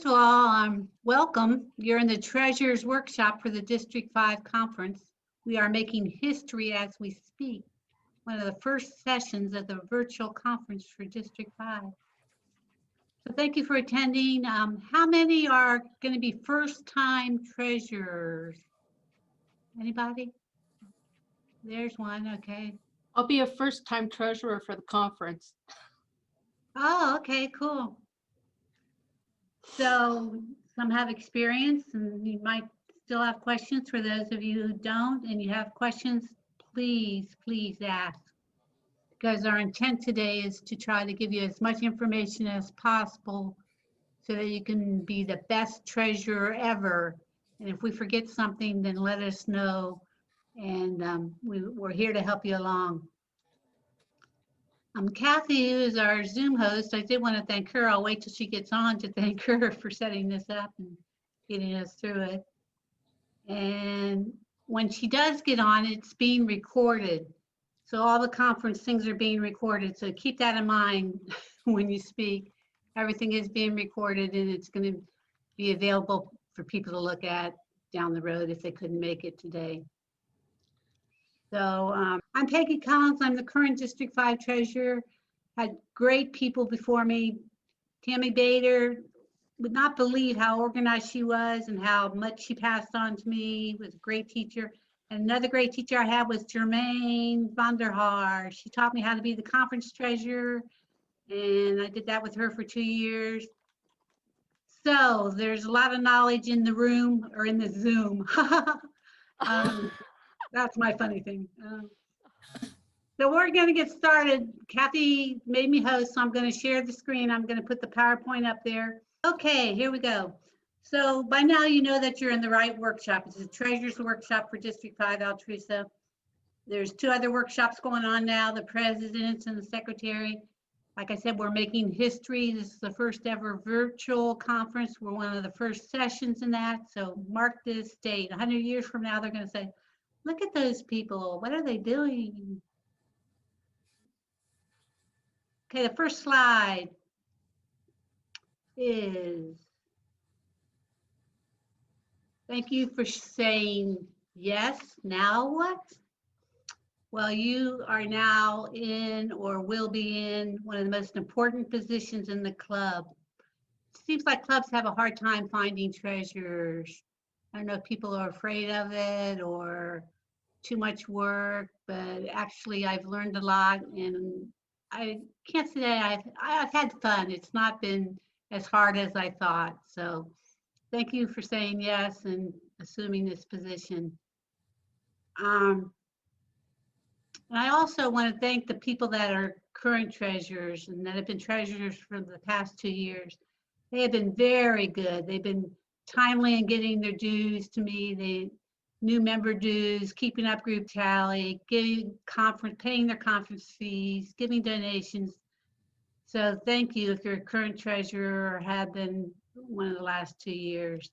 First of all, welcome. You're in the Treasurer's Workshop for the District 5 Conference. We are making history as we speak. One of the first sessions of the virtual conference for District 5. So thank you for attending. How many are going to be first-time treasurers? Anybody? There's one, okay. I'll be a first-time treasurer for the conference. Oh, okay, cool. So some have experience and you might still have questions. For those of you who don't and you have questions, please ask. Because our intent today is to try to give you as much information as possible so that you can be the best treasurer ever. And if we forget something, then let us know. And we're here to help you along. Kathy, who is our Zoom host, I did want to thank her. I'll wait till she gets on to thank her for setting this up and getting us through it. And when she does get on, it's being recorded. So all the conference things are being recorded. So keep that in mind when you speak. Everything is being recorded and it's going to be available for people to look at down the road if they couldn't make it today. So I'm Peggy Collins. I'm the current District 5 treasurer. Had great people before me. Tammy Bader, would not believe how organized she was and how much she passed on to me. Was a great teacher. And another great teacher I had was Jermaine Vanderhaar. She taught me how to be the conference treasurer, and I did that with her for 2 years. So there's a lot of knowledge in the room or in the Zoom. That's my funny thing. So we're going to get started. Kathy made me host, so I'm going to share the screen. I'm going to put the PowerPoint up there. Okay, here we go. So by now you know that you're in the right workshop. It's a Treasurer's Workshop for District 5 Altrusa. There's 2 other workshops going on now, the President's and the Secretary. Like I said, we're making history. This is the first ever virtual conference. We're one of the first sessions in that. So mark this date. 100 years from now, they're going to say, look at those people. What are they doing? Okay, the first slide is, thank you for saying yes. Now what? Well, you are now in or will be in one of the most important positions in the club. It seems like clubs have a hard time finding treasurers. I don't know if people are afraid of it or too much work, but actually I've learned a lot and I can't say that I've had fun. It's not been as hard as I thought. So thank you for saying yes and assuming this position. And I also want to thank the people that are current treasurers and that have been treasurers for the past 2 years. They have been very good. They've been timely in getting their dues to me. They new member dues, keeping up group tally, paying their conference fees, giving donations. So thank you if you're a current treasurer or have been one of the last 2 years.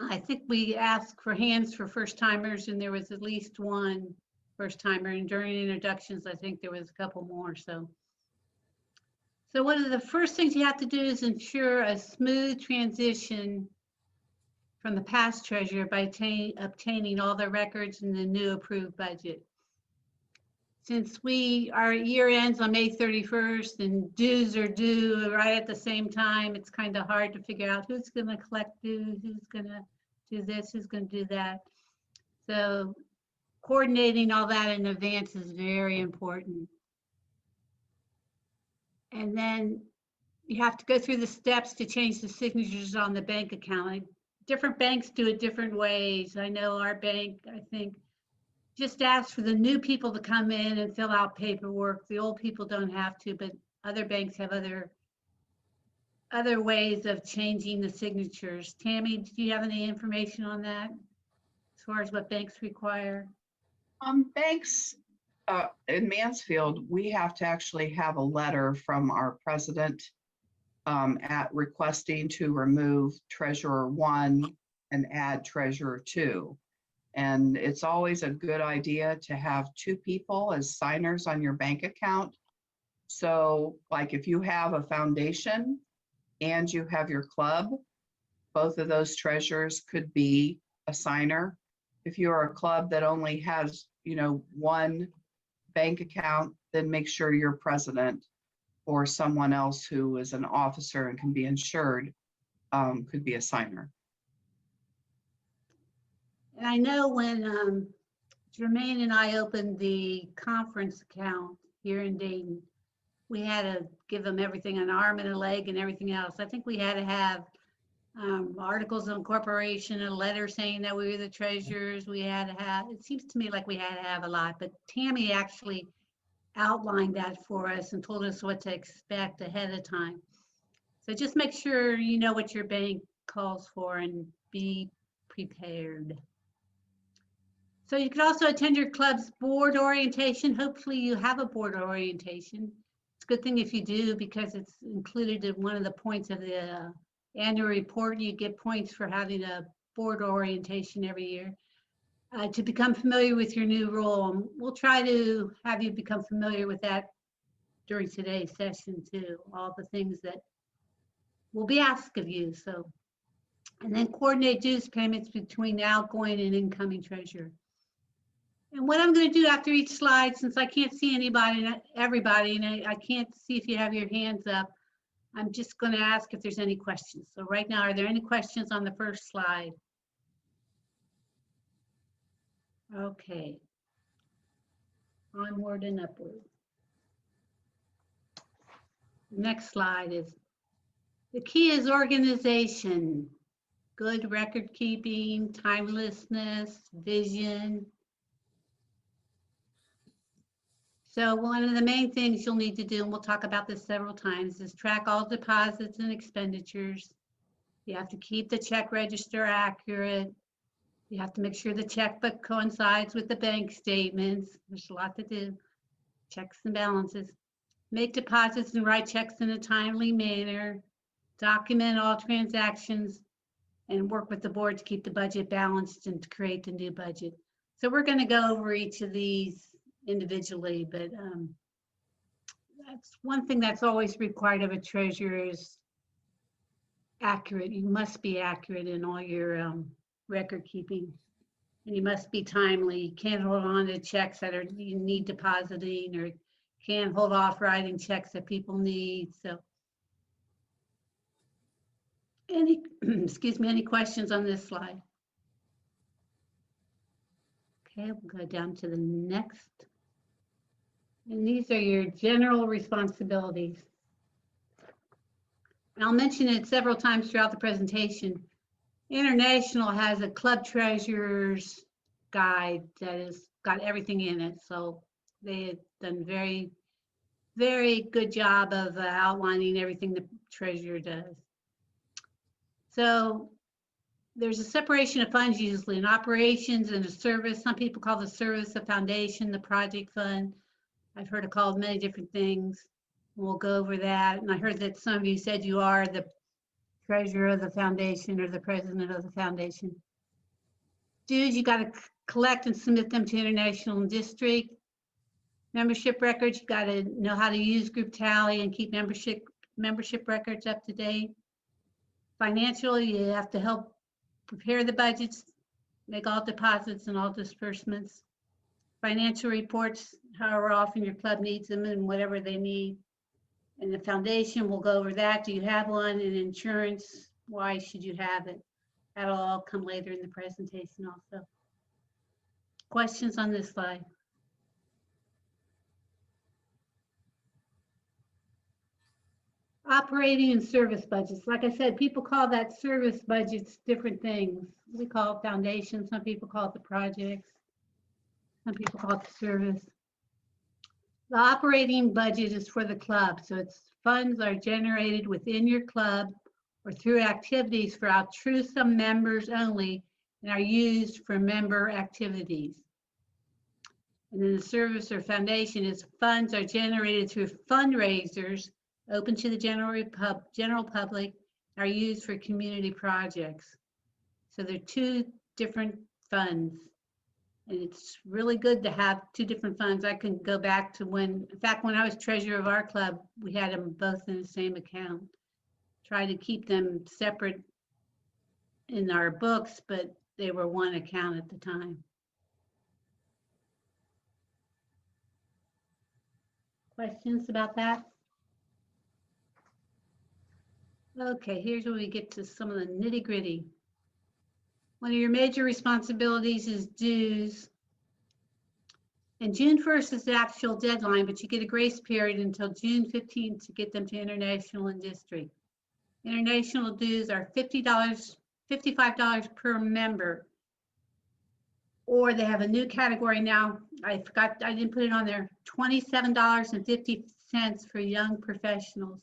I think we asked for hands for first timers and there was at least one first timer, and during introductions, I think there was a couple more. So one of the first things you have to do is ensure a smooth transition from the past treasurer by obtaining all the records in the new approved budget. Since our year ends on May 31st and dues are due right at the same time, it's kind of hard to figure out who's going to collect dues, who's going to do this, who's going to do that. So coordinating all that in advance is very important. And then you have to go through the steps to change the signatures on the bank account. Different banks do it different ways. I know our bank, I think, just asks for the new people to come in and fill out paperwork. The old people don't have to, but other banks have other ways of changing the signatures. Tammy, do you have any information on that as far as what banks require? Banks in Mansfield, we have to actually have a letter from our president at requesting to remove treasurer 1 and add treasurer 2. And it's always a good idea to have 2 people as signers on your bank account. So like if you have a foundation and you have your club, both of those treasurers could be a signer. If you're a club that only has, one bank account, then make sure your president or someone else who is an officer and can be insured could be a signer. And I know when Jermaine and I opened the conference account here in Dayton, we had to give them everything, an arm and a leg and everything else. I think we had to have articles of incorporation, a letter saying that we were the treasurers. We had to have, it seems to me like we had to have a lot, but Tammy actually outlined that for us and told us what to expect ahead of time. So just make sure you know what your bank calls for and be prepared. So you could also attend your club's board orientation. Hopefully you have a board orientation. It's a good thing if you do, because it's included in one of the points of the annual report. You get points for having a board orientation every year. To become familiar with your new role. We'll try to have you become familiar with that during today's session too, all the things that will be asked of you. So, and then coordinate dues payments between the outgoing and incoming treasurer. And what I'm going to do after each slide, since I can't see everybody, and I can't see if you have your hands up, I'm just going to ask if there's any questions. So right now, are there any questions on the first slide? Okay. Onward and upward. Next slide is, the key is organization, good record keeping, timelessness, vision. So one of the main things you'll need to do, and we'll talk about this several times, is track all deposits and expenditures. You have to keep the check register accurate. You have to make sure the checkbook coincides with the bank statements. There's a lot to do. Checks and balances. Make deposits and write checks in a timely manner. Document all transactions and work with the board to keep the budget balanced and to create the new budget. So we're going to go over each of these individually, but that's one thing that's always required of a treasurer is accurate. You must be accurate in all your record keeping, and you must be timely. You can't hold on to checks that you need depositing, or can't hold off writing checks that people need. So any excuse me, any questions on this slide? Okay, we'll go down to the next. And these are your general responsibilities. And I'll mention it several times throughout the presentation. International has a club treasurer's guide that has got everything in it. So they have done very, very good job of outlining everything the treasurer does. So there's a separation of funds usually, an operations and a service. Some people call the service a foundation, the project fund. I've heard it called many different things. We'll go over that. And I heard that some of you said you are the treasurer of the foundation or the president of the foundation. Dues, you got to collect and submit them to international and district. Membership records, you got to know how to use group tally and keep membership records up to date. Financially, you have to help prepare the budgets, make all deposits and all disbursements. Financial reports, however often your club needs them and whatever they need. And the foundation, we'll go over that. Do you have one? And insurance, why should you have it? That'll all come later in the presentation also. Questions on this slide? Operating and service budgets. Like I said, people call that service budgets different things. We call it foundation. Some people call it the projects. Some people call it the service. The operating budget is for the club. So its funds are generated within your club or through activities for Altrusa members only and are used for member activities. And then the service or foundation is funds are generated through fundraisers open to the general public, are used for community projects. So they're two different funds. And it's really good to have two different funds. I can go back to when, in fact, when I was treasurer of our club, we had them both in the same account. try to keep them separate in our books, but they were one account at the time. Questions about that? Okay, here's where we get to some of the nitty gritty. One of your major responsibilities is dues. And June 1st is the actual deadline, but you get a grace period until June 15th to get them to international and district. International dues are $50, $55 per member. Or they have a new category now. I forgot, I didn't put it on there. $27.50 for young professionals.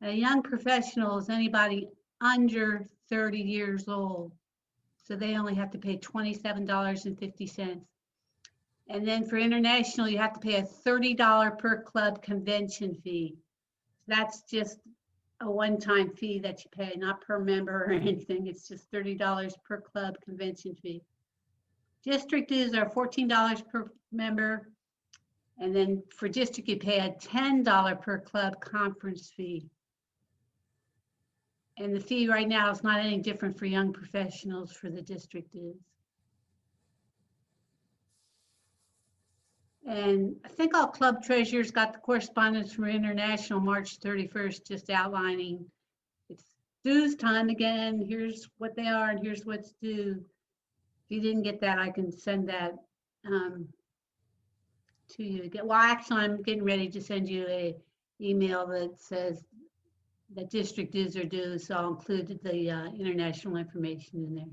A young professional is anybody under 30 years old. So they only have to pay $27.50. And then for international, you have to pay a $30 per club convention fee. That's just a one-time fee that you pay, not per member or anything. It's just $30 per club convention fee. District dues are $14 per member. And then for district, you pay a $10 per club conference fee. And the fee right now is not any different for young professionals for the district dues. And I think all club treasurers got the correspondence from International March 31st, just outlining it's dues time again. Here's what they are and here's what's due. If you didn't get that, I can send that to you. Well, actually, I'm getting ready to send you a email that says the district dues are due, so I'll include the international information in there.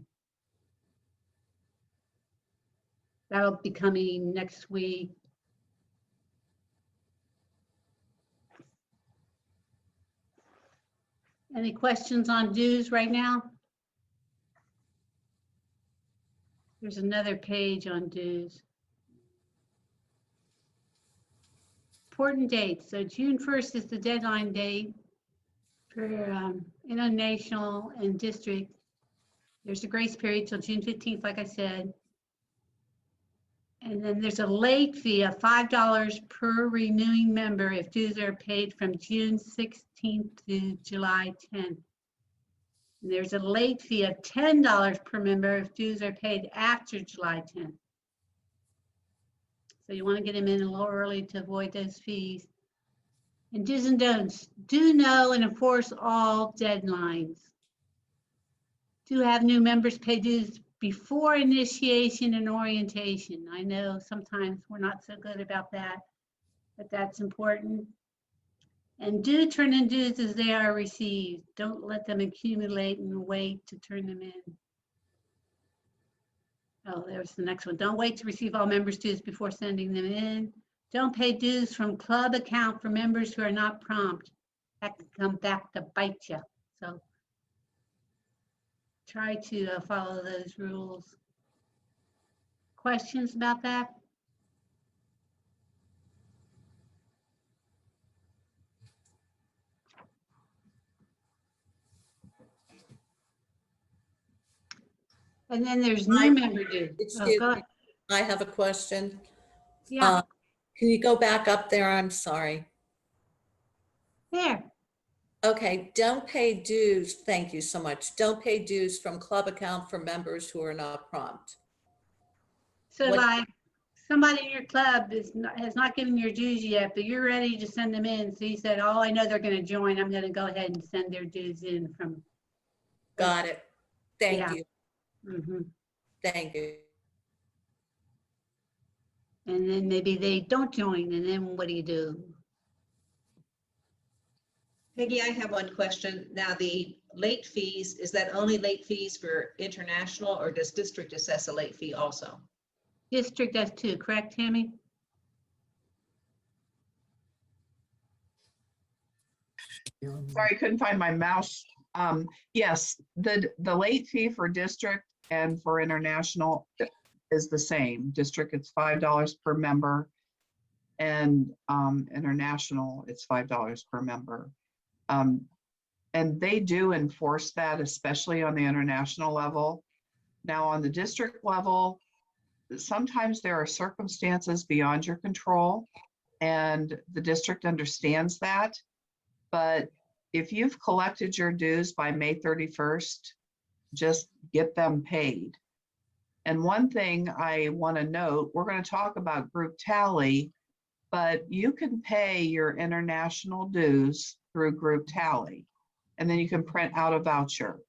That'll be coming next week. Any questions on dues right now? There's another page on dues. Important dates. So June 1st is the deadline date for international and district. There's a grace period till June 15th, like I said. And then there's a late fee of $5 per renewing member if dues are paid from June 16th to July 10th. And there's a late fee of $10 per member if dues are paid after July 10th. So you want to get them in a little early to avoid those fees. And do's and don'ts. Do know and enforce all deadlines. Do have new members pay dues before initiation and orientation. I know sometimes we're not so good about that, but that's important. And do turn in dues as they are received. Don't let them accumulate and wait to turn them in. Oh, there's the next one. Don't wait to receive all members' dues before sending them in. Don't pay dues from club account for members who are not prompt. That can come back to bite you. So try to follow those rules. Questions about that? And then there's new member dues. Excuse go me, I have a question. Yeah, Can you go back up there? I'm sorry. there. Okay, don't pay dues. Thank you so much. Don't pay dues from club account for members who are not prompt. So What- like somebody in your club has not given your dues yet, but you're ready to send them in. So you said, oh, I know they're going to join. I'm going to go ahead and send their dues in from. Got it. Thank Yeah. you. Mhm. Thank you. And then maybe they don't join, and then what do you do? Peggy, I have one question. Now, the late fees, is that only late fees for international, or does district assess a late fee also? District does too, correct, Tammy? Sorry, I couldn't find my mouse. Yes, the late fee for district and for international is the same. District, it's $5 per member, and international, it's $5 per member. And they do enforce that, especially on the international level. Now, on the district level, sometimes there are circumstances beyond your control, and the district understands that. But if you've collected your dues by May 31st, just get them paid. And one thing I want to note, we're going to talk about group tally, but you can pay your international dues through group tally, and then you can print out a voucher.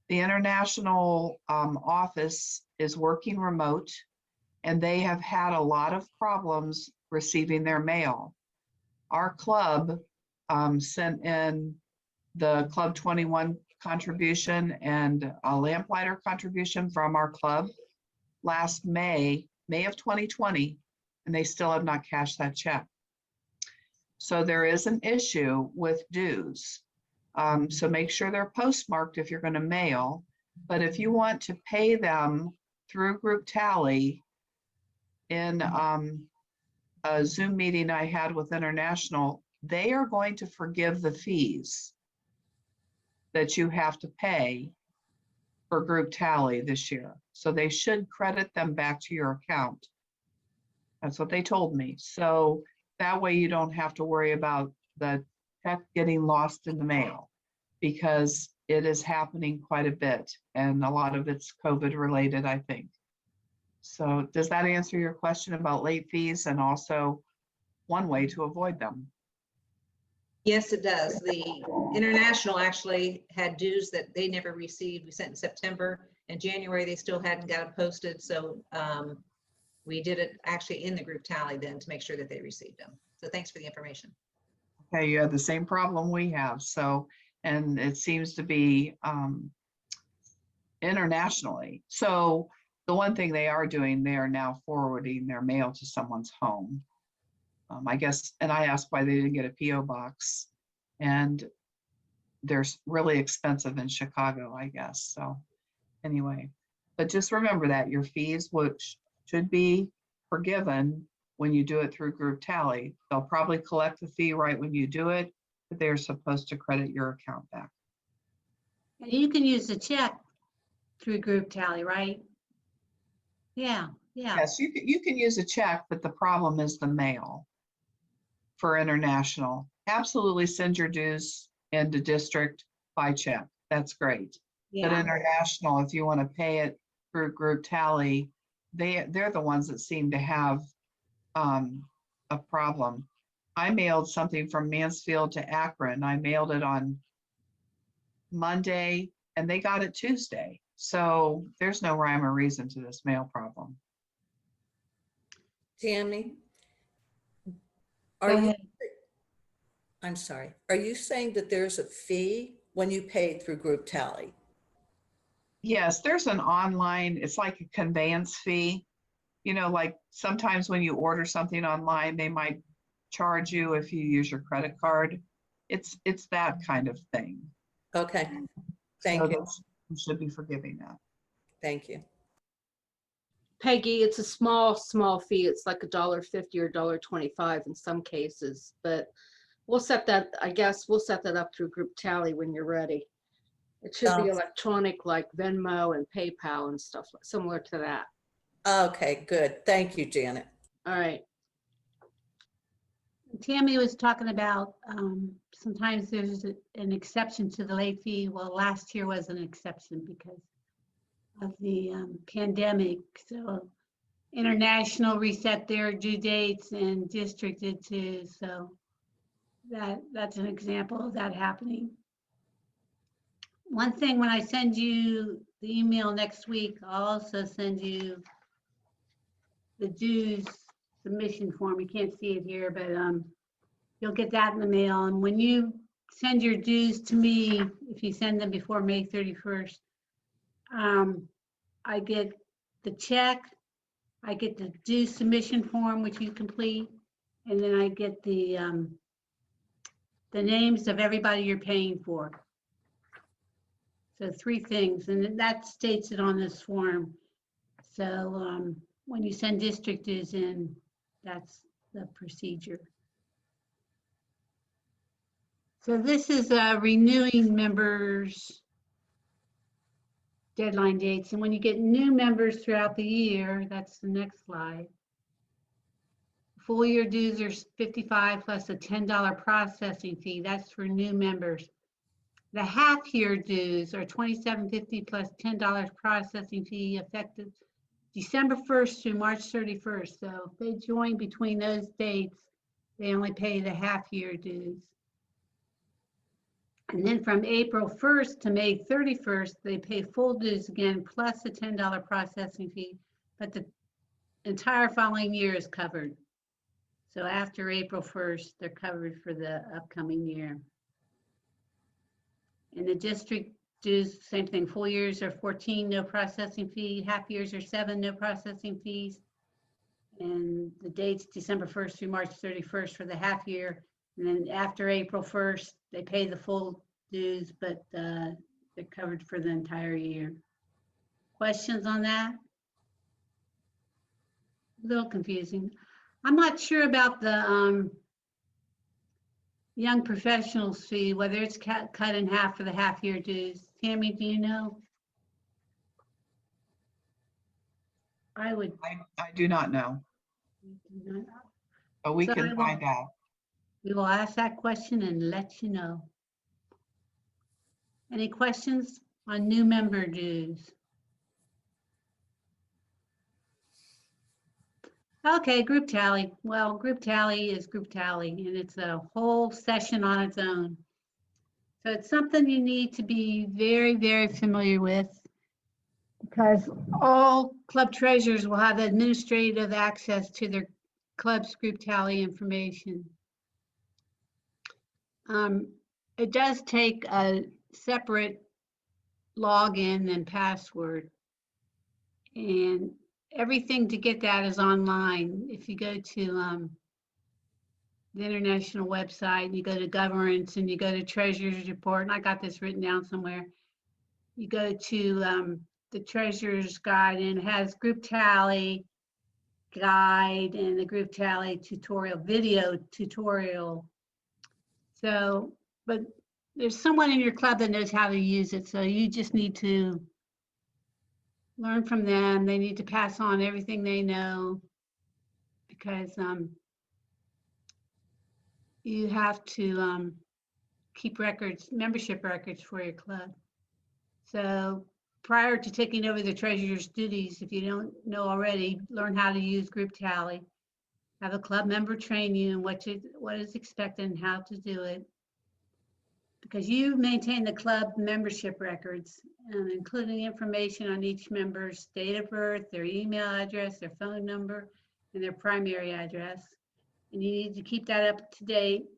The international office is working remote, and they have had a lot of problems receiving their mail. Our club sent in the Club 21 contribution and a lamplighter contribution from our club last May of 2020, and they still have not cashed that check. So there is an issue with dues. So make sure they're postmarked if you're going to mail, but if you want to pay them through group tally, in a Zoom meeting I had with International, they are going to forgive the fees that you have to pay for group tally this year. So they should credit them back to your account. That's what they told me. So that way you don't have to worry about the check getting lost in the mail, because it is happening quite a bit, and a lot of it's COVID related, I think. So does that answer your question about late fees and also one way to avoid them? Yes, it does. The international actually had dues that they never received. We sent in September and January. They still hadn't got it posted. So we did it actually in the group tally then to make sure that they received them. So thanks for the information. Okay, you have the same problem we have. So, and it seems to be internationally. So the one thing they are doing, they are now forwarding their mail to someone's home. I guess, and I asked why they didn't get a PO box, and they're really expensive in Chicago, I guess. So anyway, but just remember that your fees, which should be forgiven when you do it through group tally, they'll probably collect the fee right when you do it, but they're supposed to credit your account back. And you can use the check through group tally, right? Yeah, yeah. Yes, you can use a check, but the problem is the mail for international. Absolutely send your dues into district by check. That's great. But Yeah. international, if you want to pay it through group tally, they're the ones that seem to have a problem. I mailed something from Mansfield to Akron. I mailed it on Monday and they got it Tuesday. So there's no rhyme or reason to this mail problem. Tammy? Go Are you, ahead. I'm sorry, are you saying that there's a fee when you pay through group tally? Yes, there's an online, it's like a conveyance fee. You know, like sometimes when you order something online, they might charge you if you use your credit card. It's that kind of thing. Okay, thank So you, you should be forgiving that. thank you. Peggy, it's a small fee. It's like $1.50 or $1.25 in some cases, but we'll set that, I guess we'll set that up through group tally when you're ready. It should be Sounds- electronic like Venmo and PayPal and stuff similar to that. Okay, good. Thank you, Janet. All right. Tammy was talking about sometimes there's an exception to the late fee. Well, last year was an exception because of the pandemic. So international reset their due dates and district did too. So that's an example of that happening. One thing, when I send you the email next week, I'll also send you the dues submission form. You can't see it here, but you'll get that in the mail. And when you send your dues to me, if you send them before May 31st, I get the check, I get the due submission form, which you complete, and then I get the names of everybody you're paying for. So 3 things, and that states it on this form. So when you send district dues in, that's the procedure. So this is renewing members' deadline dates. And when you get new members throughout the year, that's the next slide. Full year dues are 55 plus a $10 processing fee. That's for new members. The half year dues are $27.50 plus $10 processing fee effective December 1st through March 31st. So if they join between those dates, they only pay the half year dues. And then from April 1st to May 31st, they pay full dues again, plus a $10 processing fee, but the entire following year is covered. So after April 1st, they're covered for the upcoming year. And the district dues, same thing, full years are 14, no processing fee, half years are 7, no processing fees. And the dates December 1st through March 31st for the half year. And then after April 1st, they pay the full dues, but they're covered for the entire year. Questions on that? A little confusing. I'm not sure about the young professionals fee, whether it's cut in half for the half year dues. Tammy, do you know? I would. I do not know, but we So I can will- find out. We will ask that question and let you know. Any questions on new member dues? Okay, group tally. Well, group tally is group tally, and it's a whole session on its own. So it's something you need to be very, very familiar with, because all club treasurers will have administrative access to their club's group tally information. It does take a separate login and password. And everything to get that is online. If you go to the international website, and you go to governance and you go to treasurer's report, and I got this written down somewhere. You go to the treasurer's guide, and it has group tally guide and the group tally tutorial, video tutorial. So, but there's someone in your club that knows how to use it. So you just need to learn from them. They need to pass on everything they know, because you have to keep records, membership records for your club. So prior to taking over the treasurer's duties, if you don't know already, learn how to use group tally. Have a club member train you in what is expected and how to do it. Because you maintain the club membership records, including information on each member's date of birth, their email address, their phone number, and their primary address. And you need to keep that up to date.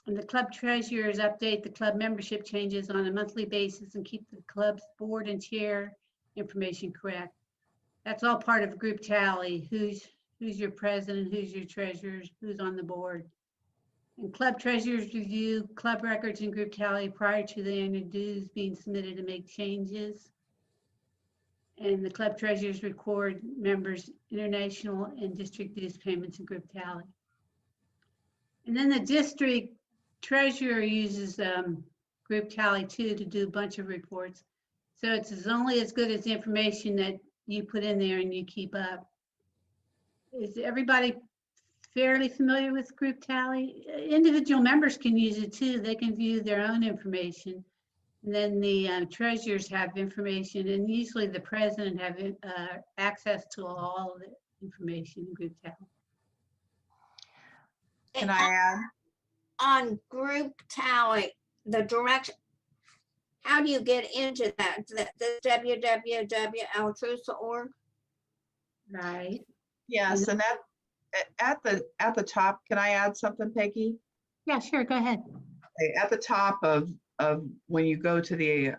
And the club treasurers update the club membership changes on a monthly basis and keep the club's board and chair information correct. That's all part of group tally. Who's your president, who's your treasurers, who's on the board. And club treasurers review club records and group tally prior to the annual dues being submitted to make changes. And the club treasurers record members' international and district dues payments and group tally. And then the district treasurer uses group tally too to do a bunch of reports. So it's only as good as the information that you put in there and you keep up. Is everybody fairly familiar with group tally? Individual members can use it too. They can view their own information. And then the treasurers have information, and usually the president have access to all of the information in group tally. Can I add? On group tally, the direction, how do you get into that? The www.altrusa.org? Right. Yes, and that at the top, can I add something, Peggy? Yeah, sure. Go ahead. At the top of when you go to the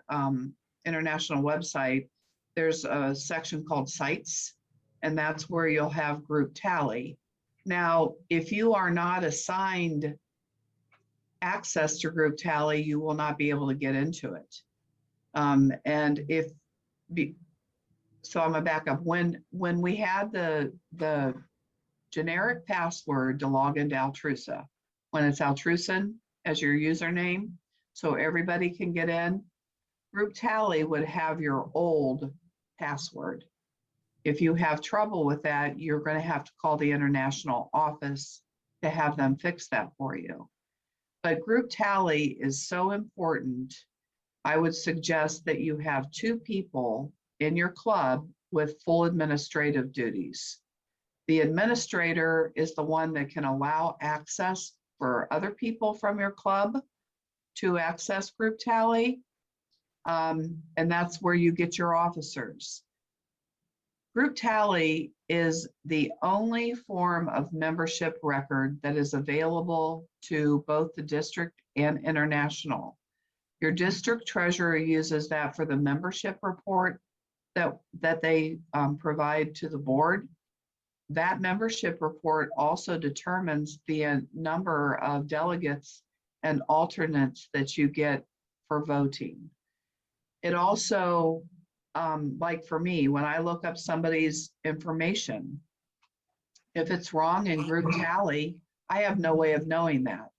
international website, there's a section called sites, and that's where you'll have group tally. Now, if you are not assigned access to group tally, you will not be able to get into it. So I'm gonna back up. When we had the generic password to log into Altrusa, when it's Altrusan as your username, so everybody can get in, group tally would have your old password. If you have trouble with that, you're going to have to call the international office to have them fix that for you. But group tally is so important. I would suggest that you have 2 people in your club with full administrative duties. The administrator is the one that can allow access for other people from your club to access group tally. And that's where you get your officers. Group tally is the only form of membership record that is available to both the district and international. Your district treasurer uses that for the membership report that they provide to the board. That membership report also determines the number of delegates and alternates that you get for voting. It also, like for me, when I look up somebody's information, if it's wrong in group tally, I have no way of knowing that.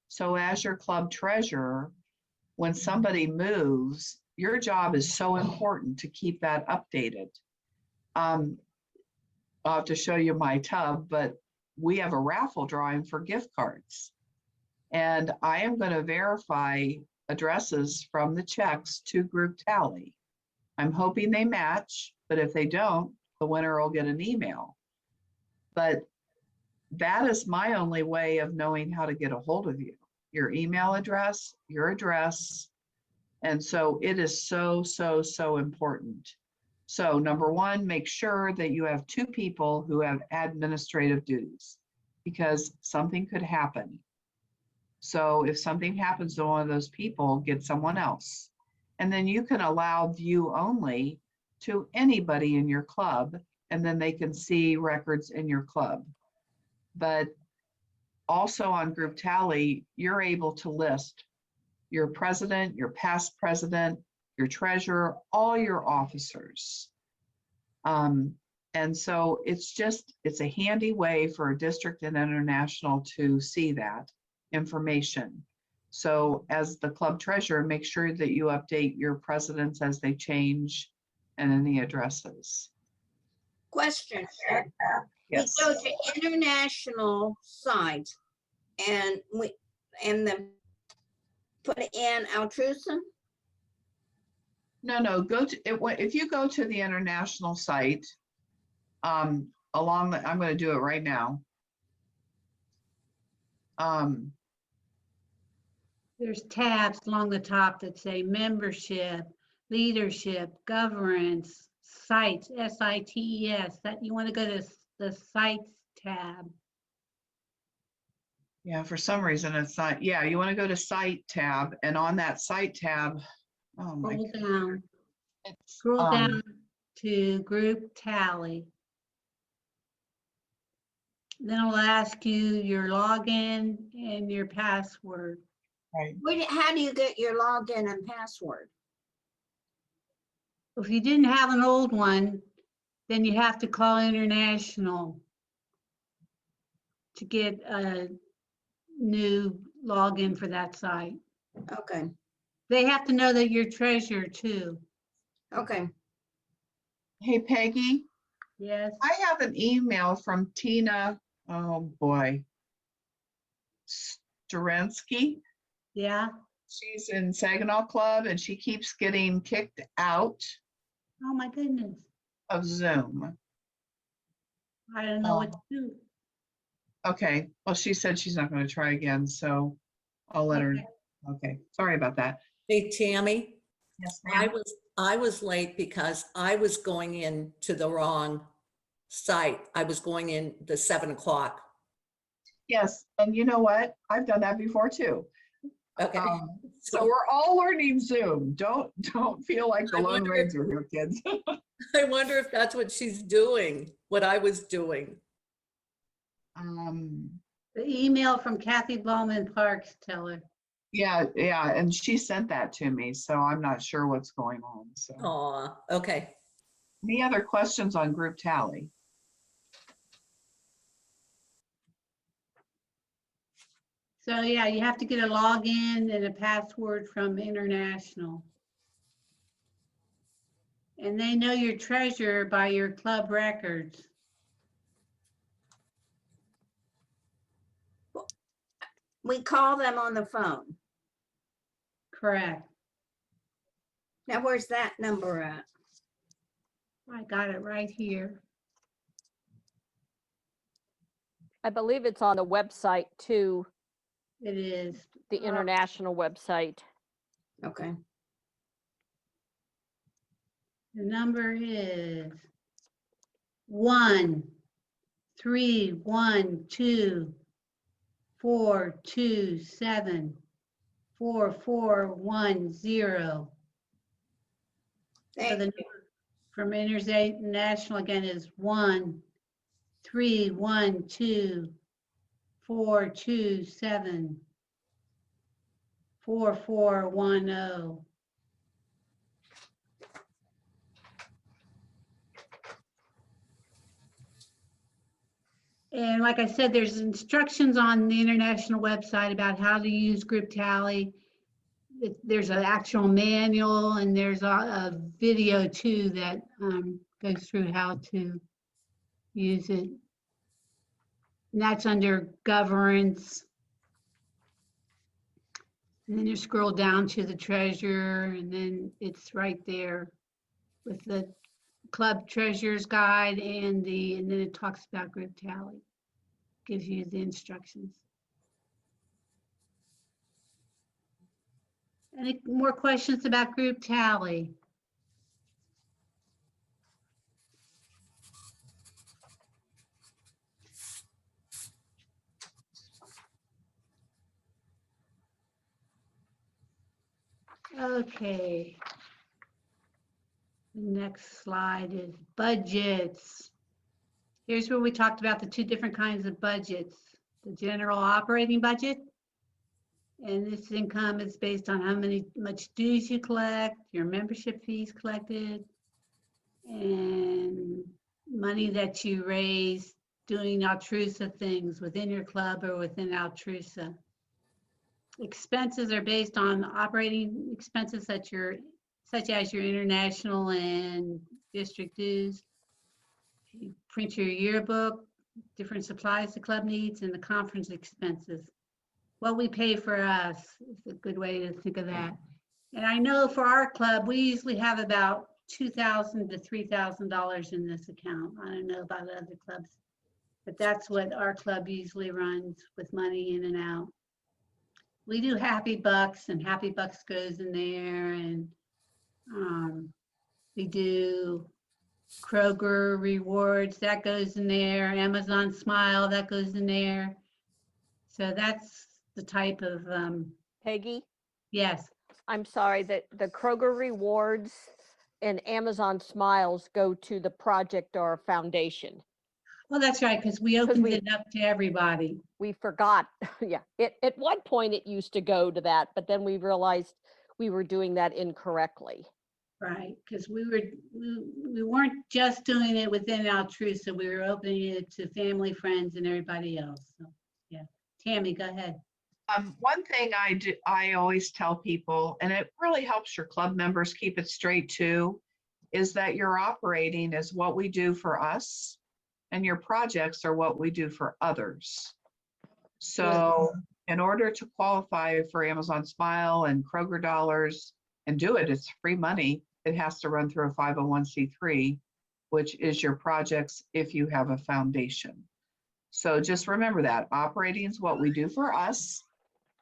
So as your club treasurer, when somebody moves, your job is so important to keep that updated. I'll have to show you my tub, but we have a raffle drawing for gift cards. And I am going to verify addresses from the checks to group tally. I'm hoping they match, but if they don't, the winner will get an email. But that is my only way of knowing how to get a hold of you. Your email address, your address. And so it is so, so, so important. So number one, make sure that you have 2 people who have administrative duties because something could happen. So if something happens to one of those people, get someone else. And then you can allow view only to anybody in your club, and then they can see records in your club. But also on group tally, you're able to list your president, your past president, your treasurer, all your officers. And so it's a handy way for a district and international to see that information. So as the club treasurer, make sure that you update your presidents as they change and any addresses. Question. Yes. We go to international sites and then put in Altrusa. No, go to it. If you go to the international site, I'm going to do it right now. There's tabs along the top that say membership, leadership, governance, sites, SITES, that you want to go to the sites tab. Yeah, for some reason it's not. Yeah, you want to go to site tab, and on that site tab, oh my Scroll God, down, it's, scroll down to group tally. Then it'll ask you your login and your password. right. How do you get your login and password? If you didn't have an old one, then you have to call international to get a new login for that site. Okay, They have to know that you're treasurer too. okay. Hey, Peggy, Yes, I have an email from Tina, oh boy, Starensky. yeah. She's in Saginaw Club and she keeps getting kicked out Oh my goodness. of Zoom. I don't know what to do. Okay, well, she said she's not going to try again, so I'll let her. Okay. Okay, sorry about that. Hey, Tammy, Yes, I was late because I was going in to the wrong site. I was going in the 7 o'clock. Yes, and you know what? I've done that before too. Okay. So we're all learning Zoom. Don't feel like the I Lone wonder- Ranger here, kids. I wonder if that's what she's doing, what I was doing. The email from Kathy Bowman Parks, tell her. Yeah, and she sent that to me, so I'm not sure what's going on. So, Aw, okay. any other questions on group tally? So yeah, you have to get a login and a password from international. And they know your treasurer by your club records. We call them on the phone. Correct. Now, where's that number at? I got it right here. I believe it's on the website too, It is. the international website. Okay. The number is 1-312-427-4410. So Thank the you. number from International again is 1-312-427-4410. And like I said, there's instructions on the international website about how to use Group Tally. There's an actual manual and there's a video too that goes through how to use it. And that's under governance. And then you scroll down to the treasurer and then it's right there with the club treasurer's guide and then it talks about Group Tally. Gives you the instructions. Any more questions about Group Tally? Okay. The next slide is budgets. Here's where we talked about the two different kinds of budgets. The general operating budget. And this income is based on how much dues you collect, your membership fees collected, and money that you raise doing Altrusa things within your club or within Altrusa. Expenses are based on operating expenses such as your international and district dues. You print your yearbook, different supplies the club needs, and the conference expenses. What we pay for us is a good way to think of that. And I know for our club, we usually have about $2,000 to $3,000 in this account. I don't know about other clubs, but that's what our club usually runs with money in and out. We do Happy Bucks, and Happy Bucks goes in there, and we do Kroger rewards, that goes in there, Amazon Smile, that goes in there. So that's the type of, Peggy, yes. I'm sorry that the Kroger rewards and Amazon Smiles go to the project or foundation. Well, that's right, because we opened we- it up to everybody. We forgot. Yeah. At one point it used to go to that, but then we realized we were doing that incorrectly. Right, because we weren't just doing it within Altrusa, we were opening it to family, friends, and everybody else. So, yeah. Tammy, go ahead. One thing I always tell people, and it really helps your club members keep it straight too, is that your operating is what we do for us and your projects are what we do for others. So in order to qualify for Amazon Smile and Kroger dollars and do it, it's free money. It has to run through a 501c3, which is your projects if you have a foundation. So just remember that operating is what we do for us.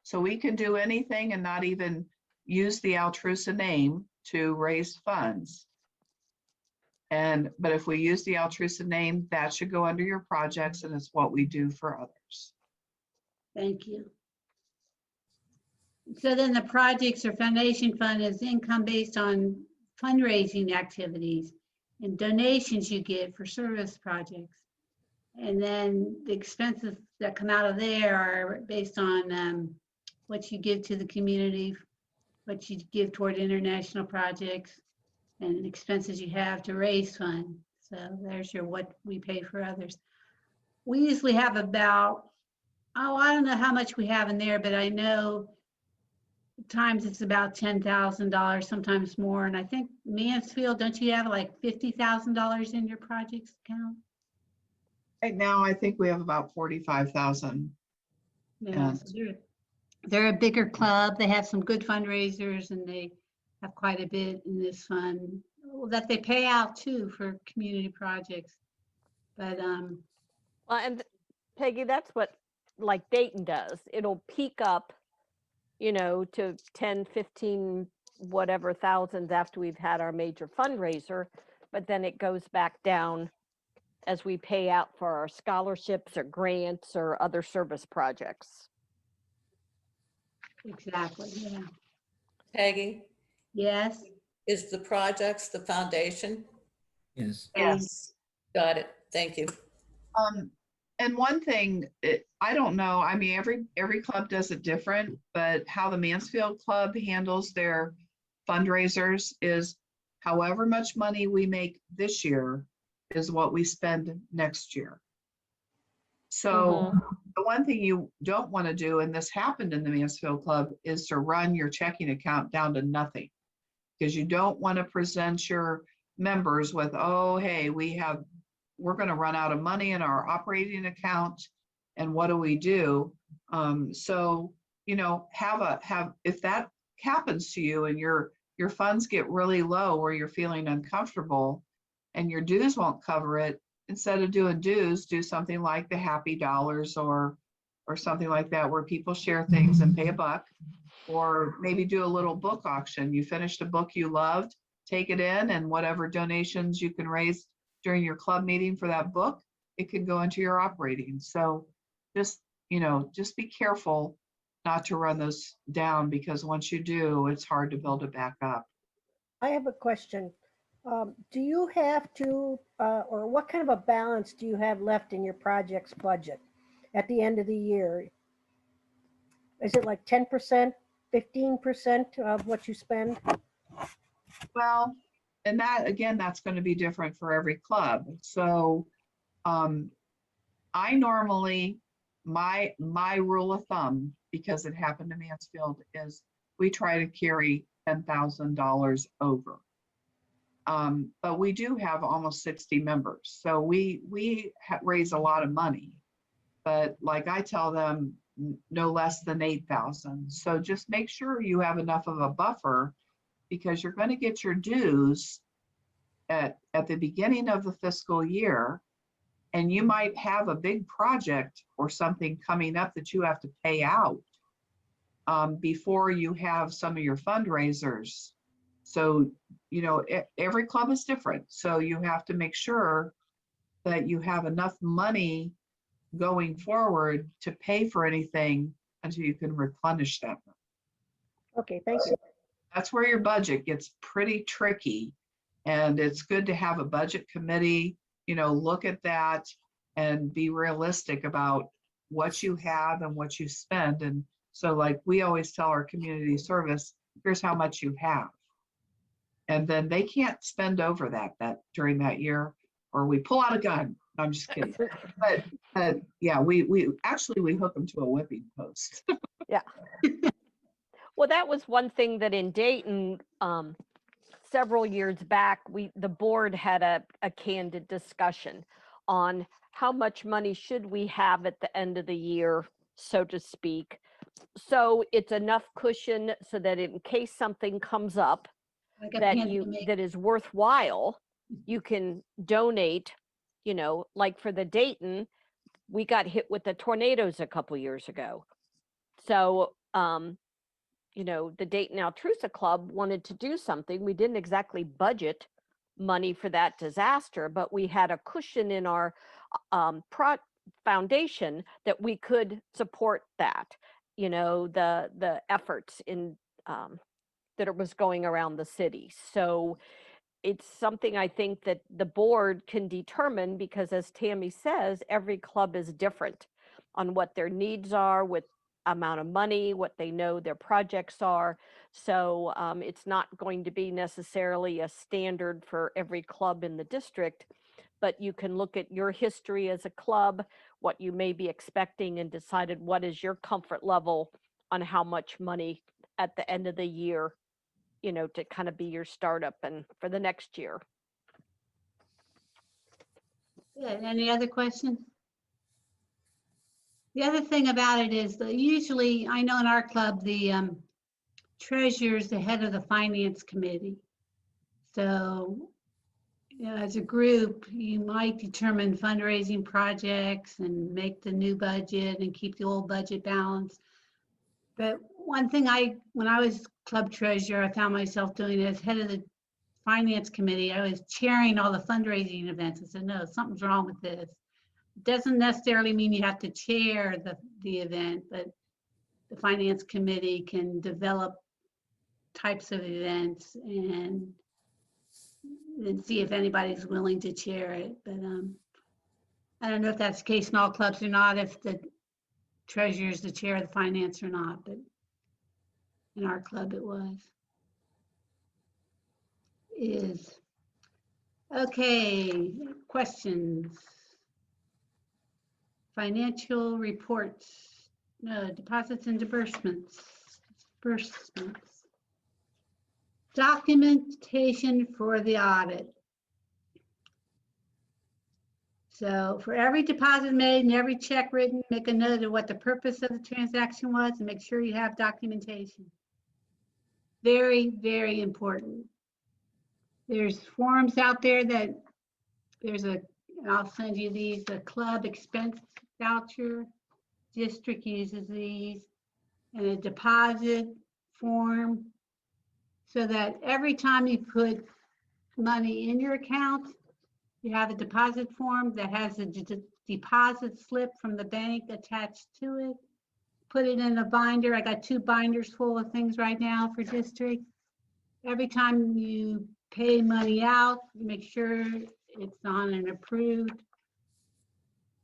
So we can do anything and not even use the Altrusa name to raise funds. But if we use the Altrusa name, that should go under your projects and it's what we do for others. Thank you. So then the projects or foundation fund is income based on fundraising activities and donations you get for service projects. And then the expenses that come out of there are based on what you give to the community, what you give toward international projects, and expenses you have to raise funds. So there's your what we pay for others. We usually have about, I don't know how much we have in there, but I know times it's about $10,000, sometimes more. And I think Mansfield, don't you have like $50,000 in your projects account? Right now, I think we have about 45,000. Yeah, so they're a bigger club. They have some good fundraisers and they have quite a bit in this fund that they pay out too for community projects. But Well, and Peggy, that's what like Dayton does. It'll peak up, to 10, 15, whatever thousands after we've had our major fundraiser, but then it goes back down as we pay out for our scholarships or grants or other service projects. exactly, yeah. Peggy, Yes. is the projects the foundation? Yes. Yes. Got it. Thank you. And one thing, I don't know, I mean, every club does it different, but how the Mansfield Club handles their fundraisers is however much money we make this year is what we spend next year. So the one thing you don't want to do, and this happened in the Mansfield Club, is to run your checking account down to nothing. Because you don't want to present your members with, oh, hey, we're going to run out of money in our operating account. And what do we do? So, if that happens to you and your funds get really low or you're feeling uncomfortable and your dues won't cover it, instead of doing dues, do something like the Happy Dollars or something like that, where people share things and pay a buck, or maybe do a little book auction. You finished a book you loved, take it in, and whatever donations you can raise during your club meeting for that book, it can go into your operating. So just be careful not to run those down, because once you do, it's hard to build it back up. I have a question. Do you have to, or what kind of a balance do you have left in your project's budget at the end of the year? Is it like 10%, 15% of what you spend? Well, and that, again, that's going to be different for every club. So I normally, my rule of thumb, because it happened to Mansfield, is we try to carry $10,000 over. But we do have almost 60 members. So we raise a lot of money. But like I tell them, no less than 8,000. So just make sure you have enough of a buffer, because you're going to get your dues at the beginning of the fiscal year, and you might have a big project or something coming up that you have to pay out before you have some of your fundraisers. So, every club is different. So you have to make sure that you have enough money going forward to pay for anything until you can replenish that. Okay, thank you. That's where your budget gets pretty tricky. And it's good to have a budget committee, look at that and be realistic about what you have and what you spend. And so, like we always tell our community service, here's how much you have. And then they can't spend over that during that year, or we pull out a gun. No, I'm just kidding. But yeah, we hook them to a whipping post. Yeah. Well, that was one thing that in Dayton, several years back, the board had a candid discussion on how much money should we have at the end of the year, so to speak. So it's enough cushion so that in case something comes up Like a that pandemic. that is worthwhile, you can donate. Like for the Dayton, we got hit with the tornadoes a couple years ago. So the Dayton Altrusa Club wanted to do something. We didn't exactly budget money for that disaster, but we had a cushion in our foundation that we could support that, the efforts in that it was going around the city. So it's something I think that the board can determine, because as Tammy says, every club is different on what their needs are, with amount of money, what they know their projects are. So it's not going to be necessarily a standard for every club in the district, but you can look at your history as a club, what you may be expecting, and decided what is your comfort level on how much money at the end of the year, you know, to kind of be your startup and for the next year. Yeah, any other questions? The other thing about it is that usually, I know in our club, the treasurer is the head of the finance committee. So, you know, as a group, you might determine fundraising projects and make the new budget and keep the old budget balanced. But one thing when I was club treasurer, I found myself doing as head of the finance committee, I was chairing all the fundraising events. I said, no, something's wrong with this. It doesn't necessarily mean you have to chair the event, but the finance committee can develop types of events and then see if anybody's willing to chair it. But I don't know if that's the case in all clubs or not, if the treasurer is the chair of the finance or not, but in our club it was. Is. Okay, questions? Financial reports. No, deposits and disbursements. Documentation for the audit. So for every deposit made and every check written, make a note of what the purpose of the transaction was and make sure you have documentation. Very, very important. There's forms out there that I'll send you these, the club expense voucher. District uses these, and a deposit form, so that every time you put money in your account, you have a deposit form that has a deposit slip from the bank attached to it. Put it in a binder. I got 2 binders full of things right now for district. Every time you pay money out, make sure it's on an approved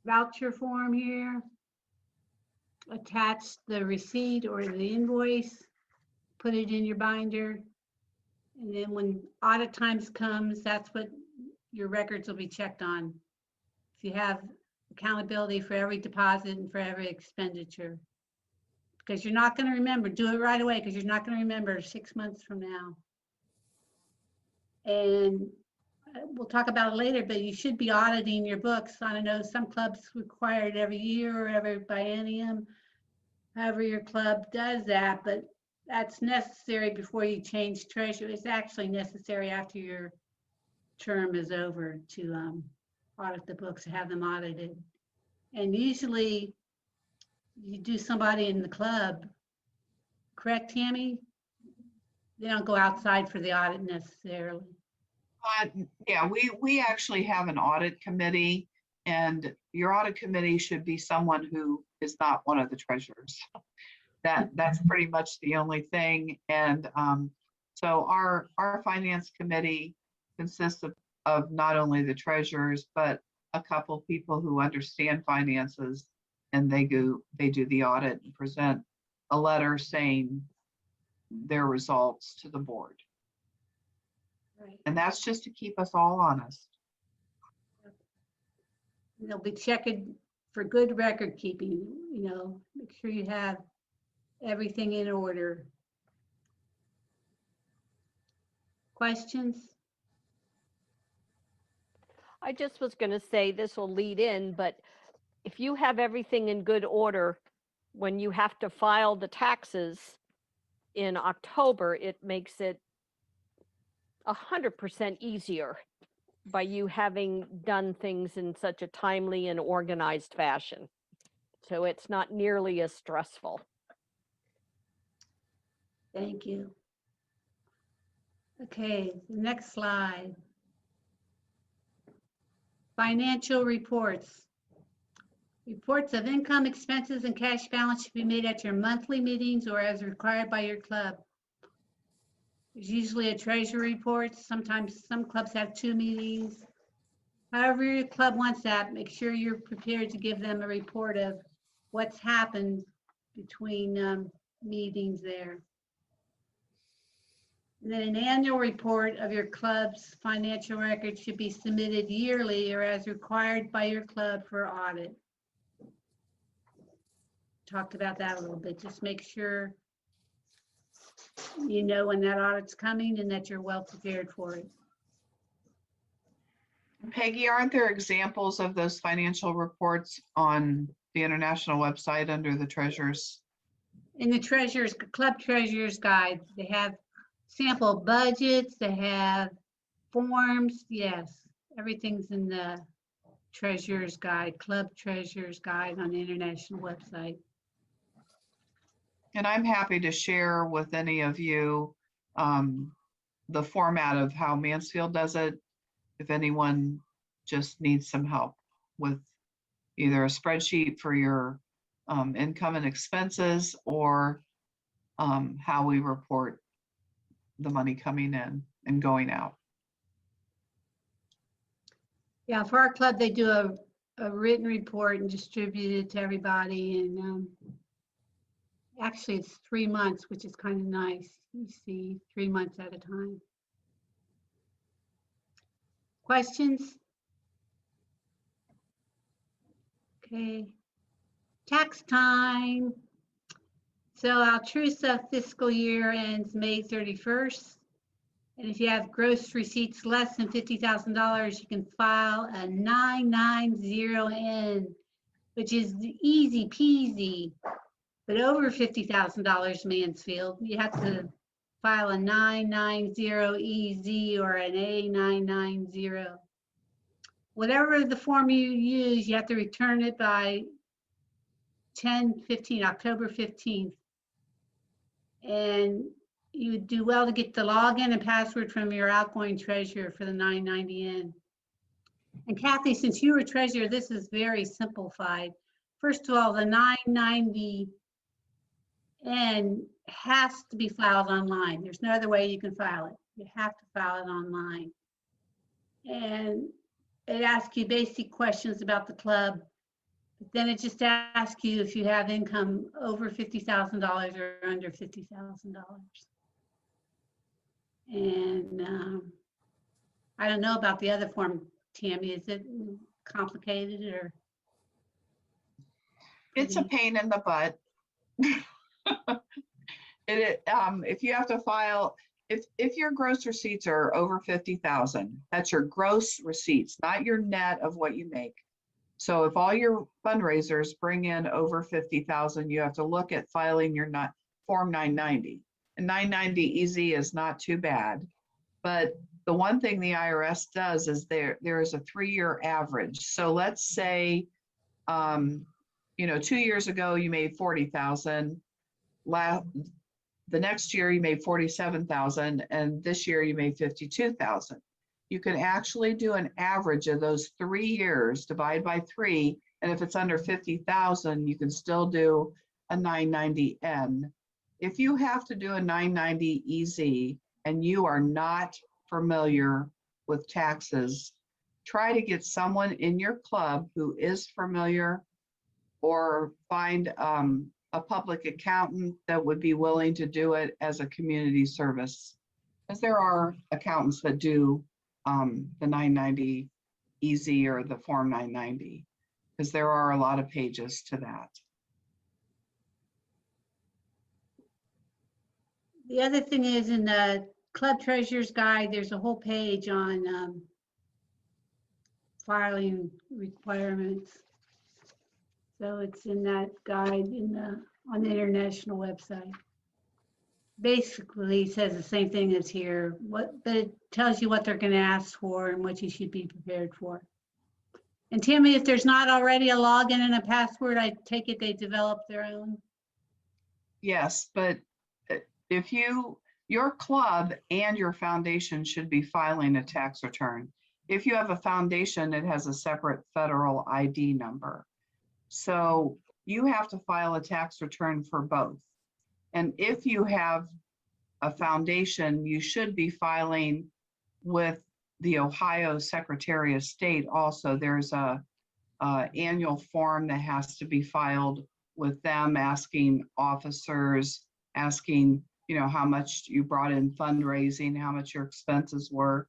voucher form here. Attach the receipt or the invoice, put it in your binder. And then when audit times comes, that's what your records will be checked on. If you have accountability for every deposit and for every expenditure. Because you're not going to remember, do it right away, because you're not going to remember 6 months from now. And we'll talk about it later, but you should be auditing your books. I don't know, some clubs require it every year or every biennium, however your club does that, but that's necessary before you change treasurer. It's actually necessary after your term is over to audit the books, have them audited. And usually you do somebody in the club, correct, Tammy? They don't go outside for the audit necessarily. Yeah, we actually have an audit committee, and your audit committee should be someone who is not one of the treasurers. That's pretty much the only thing. And so our finance committee consists of not only the treasurers, but a couple people who understand finances, and they do the audit and present a letter saying their results to the board. Right. And that's just to keep us all honest. They'll be checking for good record keeping, you know, make sure you have everything in order. Questions? I just was going to say this will lead in, but if you have everything in good order, when you have to file the taxes in October, it makes it 100% easier by you having done things in such a timely and organized fashion. So it's not nearly as stressful. Thank you. Okay, next slide. Financial reports. Reports of income, expenses, and cash balance should be made at your monthly meetings or as required by your club. There's usually a treasury report. Sometimes some clubs have 2 meetings. However your club wants that, make sure you're prepared to give them a report of what's happened between meetings there. And then an annual report of your club's financial records should be submitted yearly or as required by your club for audit. Talked about that a little bit. Just make sure you know when that audit's coming and that you're well prepared for it. Peggy, aren't there examples of those financial reports on the international website under the treasurer's? In the treasurer's, club treasurer's guide, they have sample budgets, they have forms, yes, everything's in the treasurer's guide, club treasurer's guide on the international website. And I'm happy to share with any of you the format of how Mansfield does it. If anyone just needs some help with either a spreadsheet for your income and expenses, or how we report the money coming in and going out. Yeah, for our club, they do a written report and distribute it to everybody. And actually, it's 3 months, which is kind of nice. You see 3 months at a time. Questions? Okay. Tax time. So Altrusa fiscal year ends May 31st. And if you have gross receipts less than $50,000, you can file a 990N, which is easy peasy. But over $50,000 Mansfield, you have to file a 990EZ or an A990. Whatever the form you use, you have to return it by October 15th. And you would do well to get the login and password from your outgoing treasurer for the 990N. And Kathy, since you were treasurer, this is very simplified. First of all, the 990N has to be filed online. There's no other way you can file it. You have to file it online. And it asks you basic questions about the club. But then it just asks you if you have income over $50,000 or under $50,000. And I don't know about the other form, Tammy. Is it complicated or? It's a pain in the butt. If you have to file, if your gross receipts are over 50,000, that's your gross receipts, not your net of what you make. So if all your fundraisers bring in over 50,000, you have to look at filing your form 990. And 990 easy is not too bad. But the one thing the IRS does is there is a 3-year average. So let's say, 2 years ago you made 40,000. The next year you made 47,000, and this year you made 52,000. You can actually do an average of those 3 years, divide by 3, and if it's under 50,000, you can still do a 990N. If you have to do a 990EZ and you are not familiar with taxes, try to get someone in your club who is familiar, or find a public accountant that would be willing to do it as a community service. Because there are accountants that do the 990 EZ or the form 990, because there are a lot of pages to that. The other thing is, in the club treasurer's guide, there's a whole page on filing requirements. So it's in that guide on the international website. Basically says the same thing as here, but it tells you what they're going to ask for and what you should be prepared for. And Tammy, if there's not already a login and a password, I take it they developed their own. Yes, but if your club and your foundation should be filing a tax return. If you have a foundation, it has a separate federal ID number. So you have to file a tax return for both. And if you have a foundation, you should be filing with the Ohio Secretary of State also. There's a annual form that has to be filed with them, asking officers, asking, how much you brought in fundraising, how much your expenses were.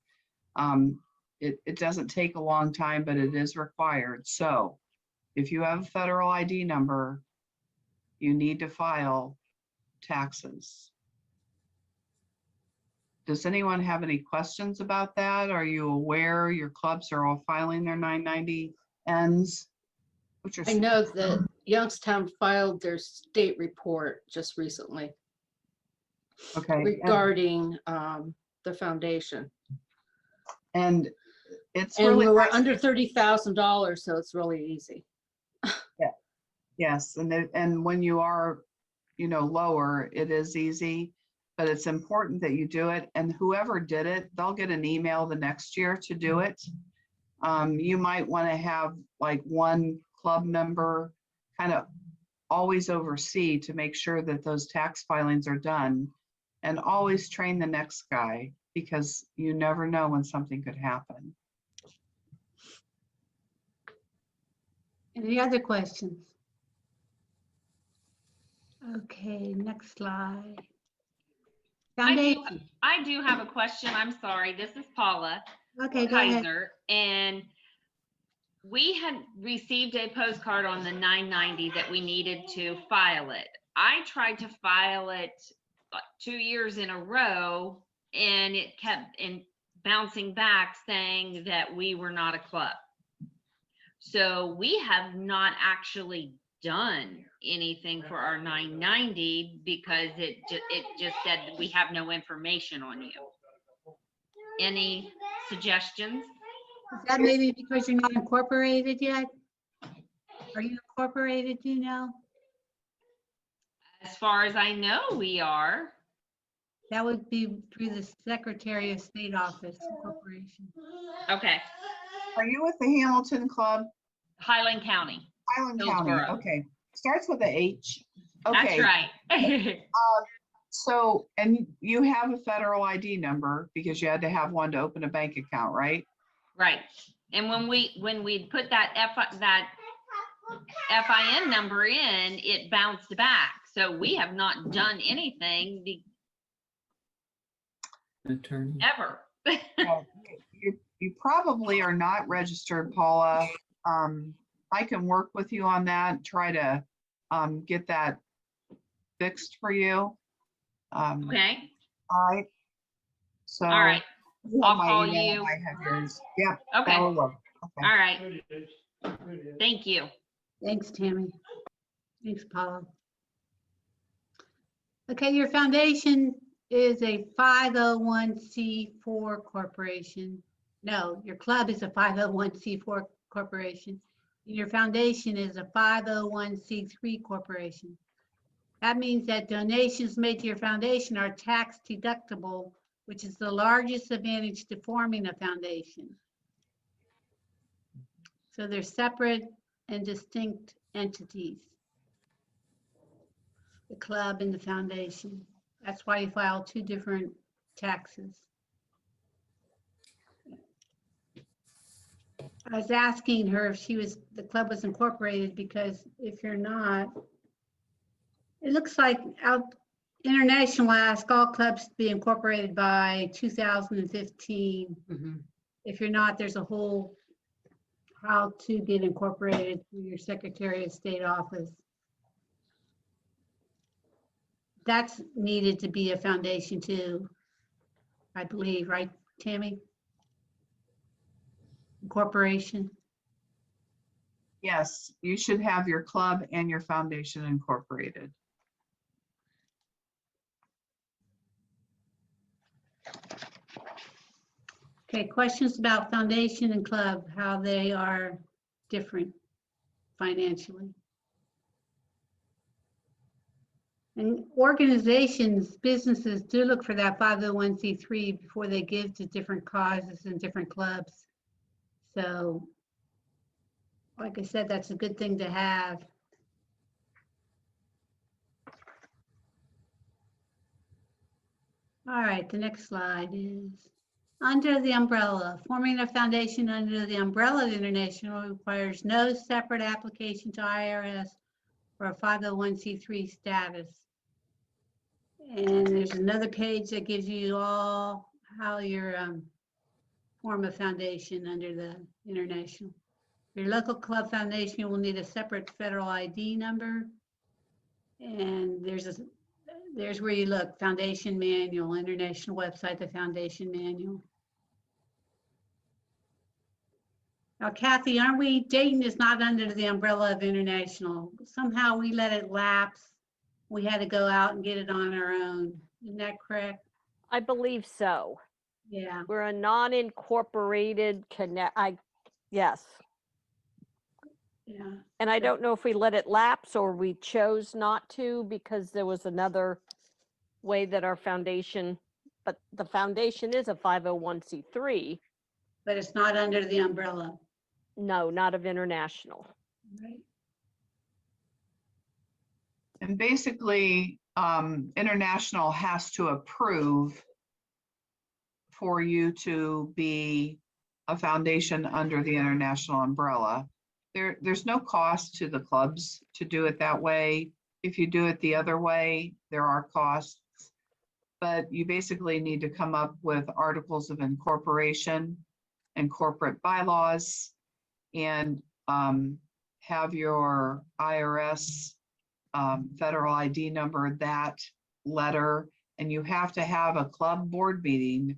It doesn't take a long time, but it is required. So if you have a federal ID number, you need to file taxes. does anyone have any questions about that? Are you aware your clubs are all filing their 990 ends? Which are I know that Youngstown filed their state report just recently okay. regarding the foundation. And it's And really we were nice. under $30,000, so it's really easy. Yes, and when you are, lower, it is easy, but it's important that you do it. And whoever did it, they'll get an email the next year to do it. You might want to have like one club member kind of always oversee to make sure that those tax filings are done, and always train the next guy, because you never know when something could happen. Any other questions? Okay, next slide. Foundation. I do have a question. I'm sorry. This is Paula Okay, go ahead. Kaiser. And we had received a postcard on the 990 that we needed to file it. I tried to file it 2 years in a row, and it kept bouncing back saying that we were not a club. So we have not actually done anything for our 990 because it just said that we have no information on you. Any suggestions? Is that maybe because you're not incorporated yet? Are you incorporated, do you know? As far as I know, we are. That would be through the Secretary of State Office Corporation. Okay. Are you with the Hamilton Club? Highland County. Highland County, Hillsborough. okay. Starts with a H. That's Okay. right. So, and you have a federal ID number because you had to have one to open a bank account, right? Right. And when we put that FIN number in, it bounced back. So we have not done anything Attorney. ever. Well, you probably are not registered, Paula. I can work with you on that, try to get that fixed for you. Okay. All right. So. All right. you have I'll my call email, you. I have yours. Yep. Okay. That will work. Okay. All right. Thank you. Thanks, Tammy. Thanks, Paula. Okay, your foundation is a 501c4 corporation. No, your club is a 501c4 corporation. Your foundation is a 501c3 corporation. That means that donations made to your foundation are tax deductible, which is the largest advantage to forming a foundation. So they're separate and distinct entities, the club and the foundation. That's why you file two different taxes. I was asking her if the club was incorporated, because if you're not, it looks like International asked all clubs to be incorporated by 2015. Mhm. If you're not, there's a whole how to get incorporated through your Secretary of State office. That's needed to be a foundation too, I believe, right, Tammy? Incorporation. Yes, you should have your club and your foundation incorporated. Okay, questions about foundation and club, how they are different financially. And organizations, businesses do look for that 501c3 before they give to different causes and different clubs. So, like I said, that's a good thing to have. All right, the next slide is under the umbrella. Forming a foundation under the umbrella of the International requires no separate application to IRS for a 501c3 status. And there's another page that gives you all how you form a foundation under the International. Your local club foundation will need a separate federal ID number. And there's There's where you look, foundation manual, international website, the foundation manual. Now, Kathy, aren't we, Dayton is not under the umbrella of international. Somehow we let it lapse. We had to go out and get it on our own. Isn't that correct? I believe so. Yeah. We're a non-incorporated yes. Yeah. And I don't know if we let it lapse or we chose not to because there was another way that our foundation, but the foundation is a 501c3. But it's not under the umbrella. No, not of international. Right. And basically, international has to approve for you to be a foundation under the international umbrella. There's no cost to the clubs to do it that way. If you do it the other way, there are costs. But you basically need to come up with articles of incorporation and corporate bylaws and have your IRS federal ID number, that letter, and you have to have a club board meeting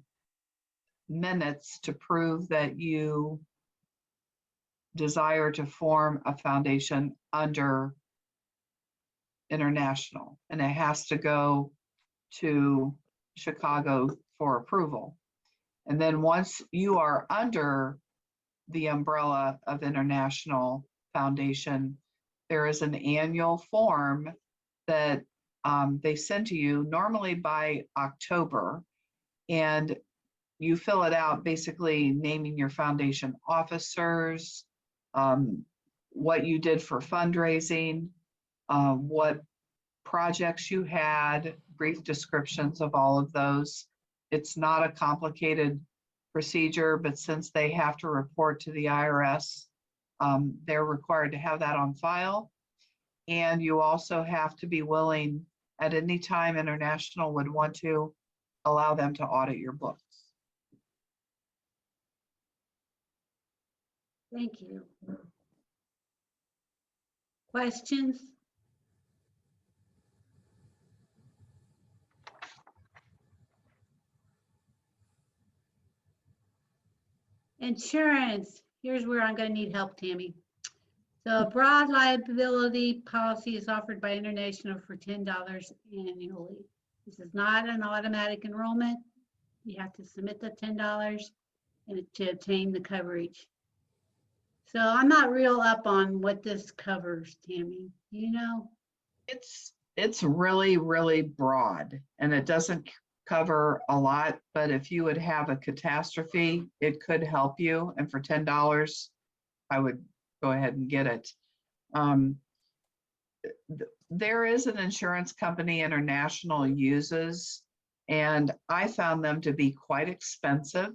minutes to prove that you desire to form a foundation under international, and it has to go to Chicago for approval. And then once you are under the umbrella of international foundation, there is an annual form that they send to you normally by October, and you fill it out basically naming your foundation officers, what you did for fundraising, what projects you had, brief descriptions of all of those. It's not a complicated procedure, but since they have to report to the IRS, they're required to have that on file. And you also have to be willing at any time international would want to allow them to audit your books. Thank you. Questions? Insurance. Here's where I'm going to need help, Tammy. So a broad liability policy is offered by International for $10 annually. This is not an automatic enrollment. You have to submit the $10 and to obtain the coverage. So I'm not real up on what this covers, Tammy. You know? It's really, really broad, and it doesn't cover a lot, but if you would have a catastrophe, it could help you. And for $10, I would go ahead and get it. There is an insurance company International uses, and I found them to be quite expensive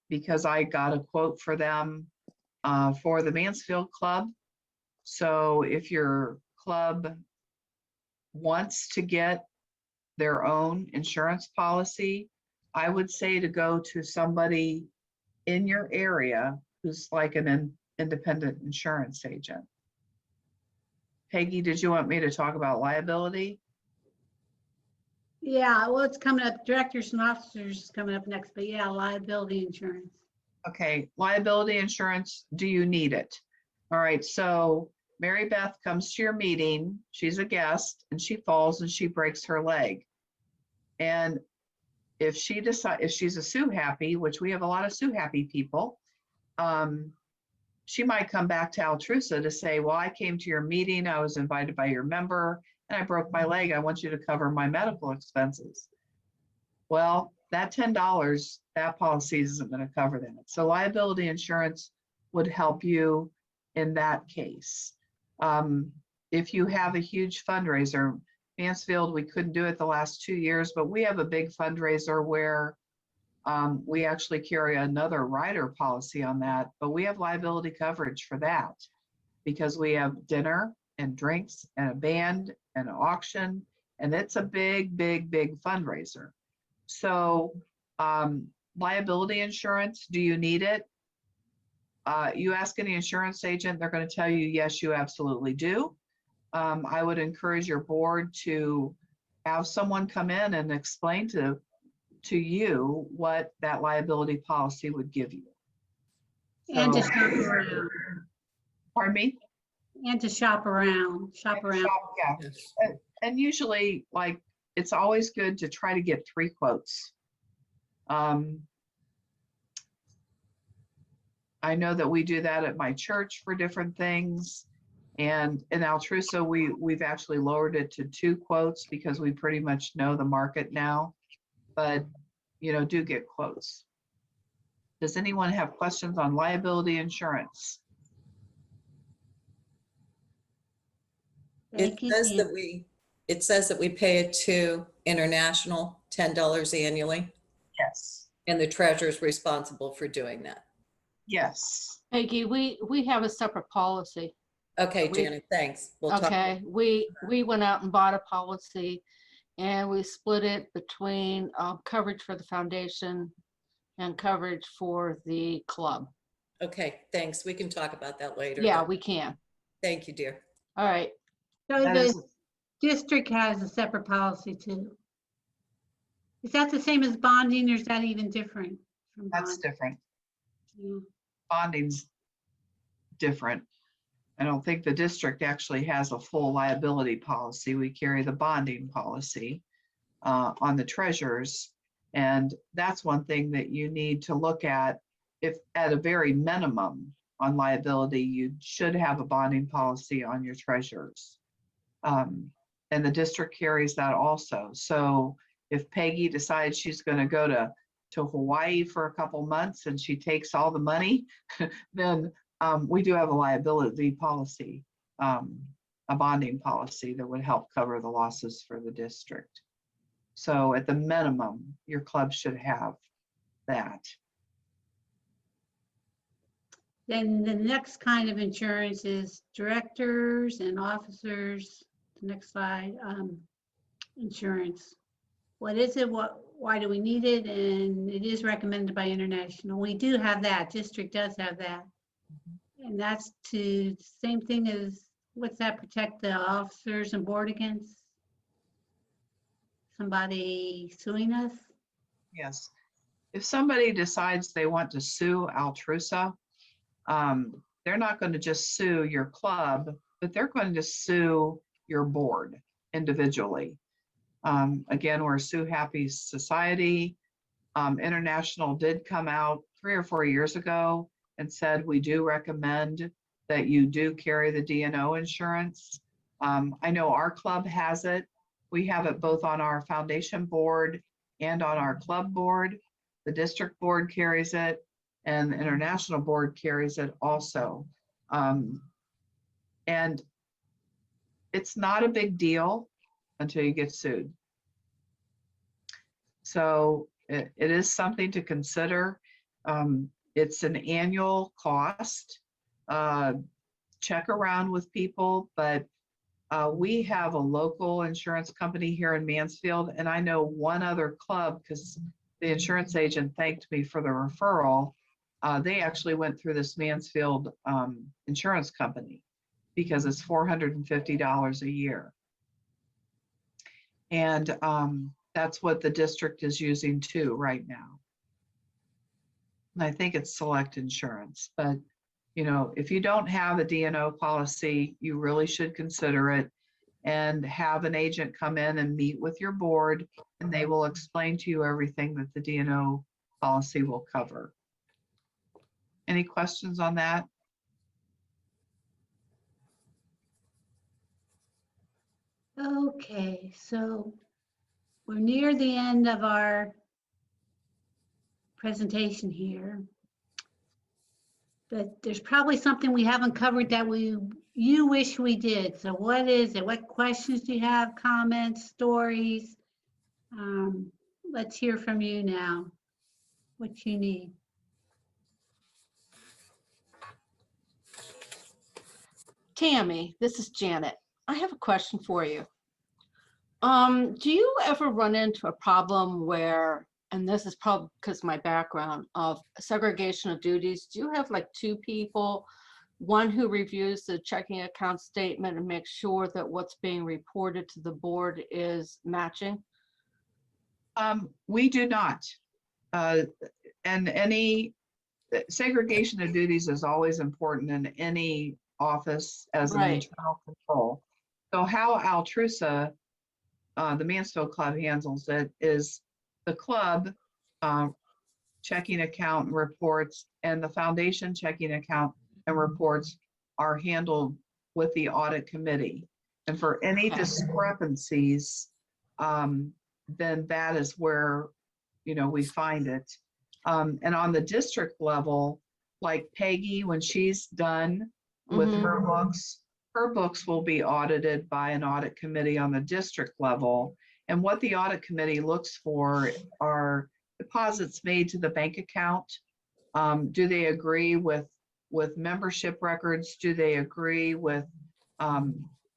because I got a quote for them for the Mansfield Club. So if your club wants to get their own insurance policy, I would say to go to somebody in your area who's like an independent insurance agent. Peggy, did you want me to talk about liability? Yeah, well, it's coming up. Directors and officers is coming up next, but yeah, liability insurance. Okay, liability insurance, do you need it? All right, so Mary Beth comes to your meeting, she's a guest, and she falls and she breaks her leg. And if she decides, if she's a Sue happy, which we have a lot of Sue happy people, she might come back to Altrusa to say, well, I came to your meeting, I was invited by your member, and I broke my leg. I want you to cover my medical expenses. Well, that $10, that policy isn't going to cover that. So liability insurance would help you in that case. If you have a huge fundraiser, Mansfield, we couldn't do it the last 2 years, but we have a big fundraiser where we actually carry another rider policy on that, but we have liability coverage for that because we have dinner and drinks and a band and an auction, and it's a big, big, big fundraiser. So liability insurance, do you need it? You ask any insurance agent, they're going to tell you, yes, you absolutely do. I would encourage your board to have someone come in and explain to you what that liability policy would give you. And to So- shop around, Pardon me? and to shop around, Yeah. Yes. And usually, like, it's always good to try to get 3 quotes. I know that we do that at my church for different things. And in Altrusa, we've actually lowered it to 2 quotes because we pretty much know the market now. But, do get quotes. Does anyone have questions on liability insurance? It Thank you, says Jan. that we pay it to International $10 annually, Yes. and the treasurer is responsible for doing that. Yes. Peggy, we have a separate policy. Okay, We- Janet, thanks. We'll talk. Okay, we went out and bought a policy and we split it between coverage for the foundation and coverage for the club. Okay, thanks. We can talk about that later. Yeah, then. we can. Thank you, dear. All right. So That the is- district has a separate policy too. Is that the same as bonding or is that even different from That's bond? different. Yeah. Bonding's different. I don't think the district actually has a full liability policy. We carry the bonding policy on the treasurers. And that's one thing that you need to look at. If at a very minimum on liability, you should have a bonding policy on your treasurers. And the district carries that also. So if Peggy decides she's going to go to Hawaii for a couple months and she takes all the money, then we do have a liability policy, a bonding policy that would help cover the losses for the district. So at the minimum, your club should have that. Then the next kind of insurance is directors and officers. The next slide, insurance. What is it? Why do we need it? And it is recommended by International. We do have that. District does have that. And that's to same thing as, what's that, protect the officers and board against somebody suing us? Yes. If somebody decides they want to sue Altrusa, they're not going to just sue your club, but they're going to sue your board individually. Again, we're a Sue Happy Society. International did come out 3 or 4 years ago and said, we do recommend that you do carry the D&O insurance. I know our club has it. We have it both on our foundation board and on our club board. The district board carries it and the international board carries it also. And it's not a big deal until you get sued. So it is something to consider. It's an annual cost. Check around with people, but we have a local insurance company here in Mansfield, and I know one other club because the insurance agent thanked me for the referral. They actually went through this Mansfield insurance company because it's $450 a year. And that's what the district is using too right now. And I think it's Select Insurance, but if you don't have a D&O policy, you really should consider it and have an agent come in and meet with your board, and they will explain to you everything that the D&O policy will cover. Any questions on that? Okay, so we're near the end of our presentation here. But there's probably something we haven't covered that you wish we did. So what is it? What questions do you have, comments, stories? Let's hear from you now, what you need. Tammy, this is Janet. I have a question for you. Do you ever run into a problem where, and this is probably because of my background of segregation of duties, do you have like 2 people one who reviews the checking account statement and makes sure that what's being reported to the board is matching? We do not. And any segregation of duties is always important in any office as an Right. internal control. So how Altrusa, the Mansfield Club handles it is the club checking account and reports and the foundation checking account and reports are handled with the audit committee. And for any Okay. discrepancies, then that is where, we find it. And on the district level, like Peggy, when she's done with her books will be audited by an audit committee on the district level. And what the audit committee looks for are deposits made to the bank account. Do they agree with membership records? Do they agree with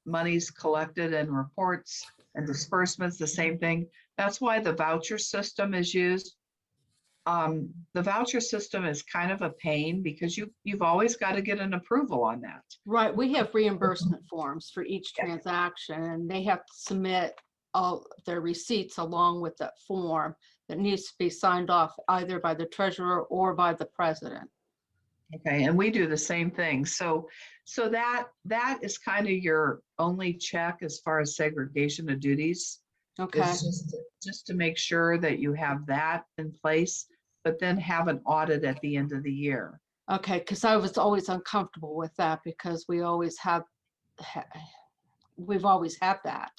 monies collected and reports and disbursements, the same thing? That's why the voucher system is used. The voucher system is kind of a pain because you've always got to get an approval on that. Right, we have reimbursement forms for each transaction, and they have to submit all their receipts along with that form that needs to be signed off either by the treasurer or by the president. Okay, and we do the same thing. So that is kind of your only check as far as segregation of duties. Okay, Is just to make sure that you have that in place, but then have an audit at the end of the year. okay, because I was always uncomfortable with that because we've always had that.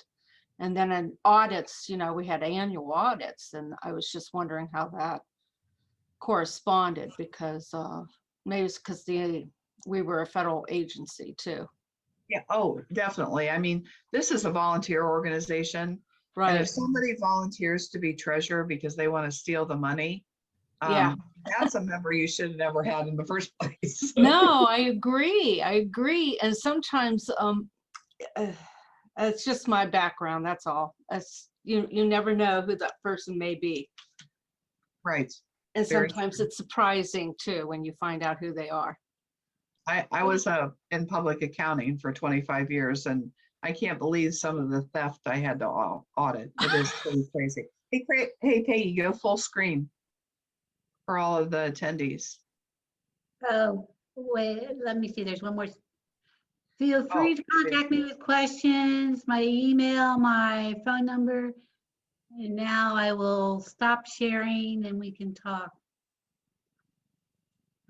And then in audits, we had annual audits, and I was just wondering how that corresponded because maybe it's because we were a federal agency too. Yeah, oh, definitely. I mean, this is a volunteer organization. And if Right, somebody volunteers to be treasurer because they want to steal the money, yeah. that's a member you should have never had in the first place. No, I agree. And sometimes it's just my background, that's all. You never know who that person may be. Right. And Very sometimes it's surprising too when you find out who they are. I was in public accounting for 25 years, and I can't believe some of the theft I had to audit. It is pretty crazy. Hey, Peggy, go full screen for all of the attendees. Oh, wait, let me see, there's one more. Feel free to okay. contact me with questions, my email, my phone number. And now I will stop sharing and we can talk.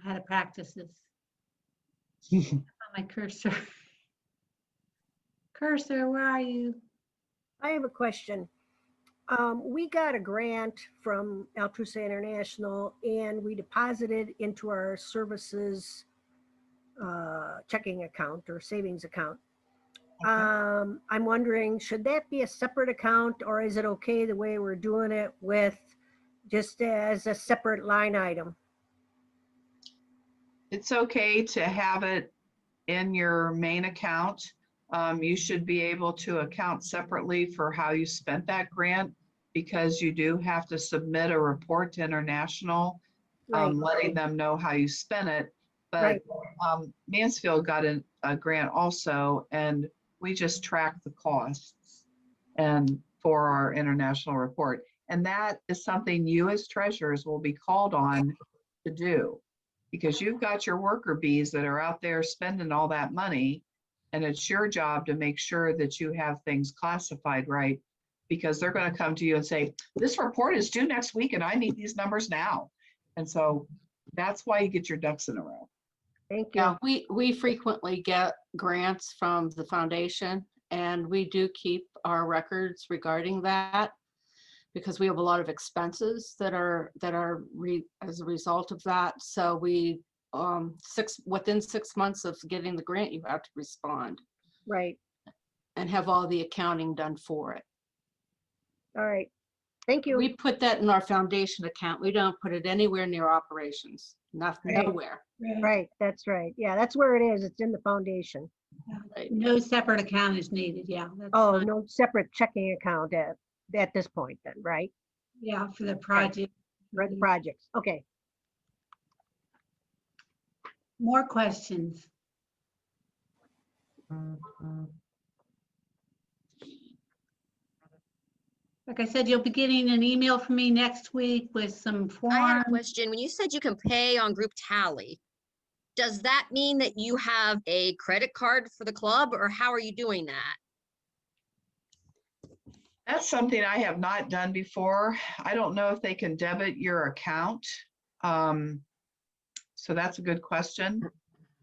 How to practice this. On my cursor. Cursor, where are you? I have a question. We got a grant from Altrusa International and we deposited into our services checking account or savings account. Okay. I'm wondering, should that be a separate account or is it okay the way we're doing it with just as a separate line item? It's okay to have it in your main account. You should be able to account separately for how you spent that grant because you do have to submit a report to international, Right. letting them know how you spent it. But Mansfield got a grant also, and we just track the costs and for our international report. And that is something you as treasurers will be called on to do because you've got your worker bees that are out there spending all that money. And it's your job to make sure that you have things classified right, because they're going to come to you and say, this report is due next week and I need these numbers now. And so that's why you get your ducks in a row. Thank you. Yeah, we frequently get grants from the foundation and we do keep our records regarding that because we have a lot of expenses that are as a result of that. So we within 6 months of getting the grant, you have to respond Right. and have all the accounting done for it. All right. Thank you. We put that in our foundation account. We don't put it anywhere near operations, nothing, Right. nowhere. Right. That's right. Yeah, that's where it is. It's in the foundation. Right. No separate account is needed, yeah. That's Oh, fine. no separate checking account at this point then, right? Yeah, for the project. For the projects. Okay. More questions? Like I said, you'll be getting an email from me next week with some I had a forms. question. When you said you can pay on group tally, does that mean that you have a credit card for the club, or how are you doing that? That's something I have not done before. I don't know if they can debit your account. So that's a good question.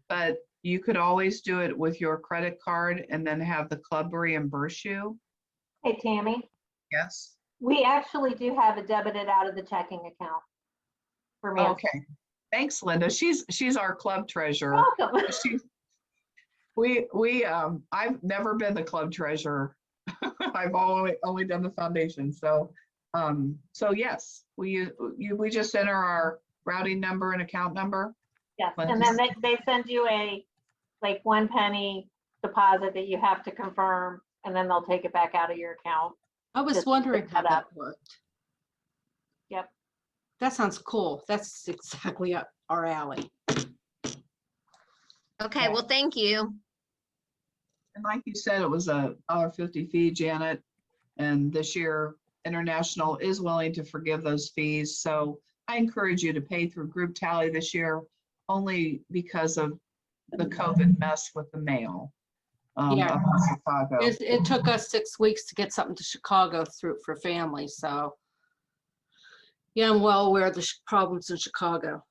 But you could always do it with your credit card and then have the club reimburse you. Hey, Tammy, Yes. we actually do have it debited out of the checking account for me. Okay. Thanks, Linda. She's our club treasurer. Welcome. She's, I've never been the club treasurer. I've only done the foundation. So yes, we just enter our routing number and account number. Yes, and then they send you a, like, 1 penny deposit that you have to confirm, and then they'll take it back out of your account. I was Just wondering pick how that that up. worked. Yep. That sounds cool. That's exactly up our alley. Okay, Yeah. well, thank you. And like you said, it was a $1.50 fee, Janet. And this year, International is willing to forgive those fees. So I encourage you to pay through group tally this year, only because of the COVID mess with the mail. Yeah. Up in Chicago. It took us 6 weeks to get something to Chicago for family, so. Yeah, I'm well aware of the problems in Chicago.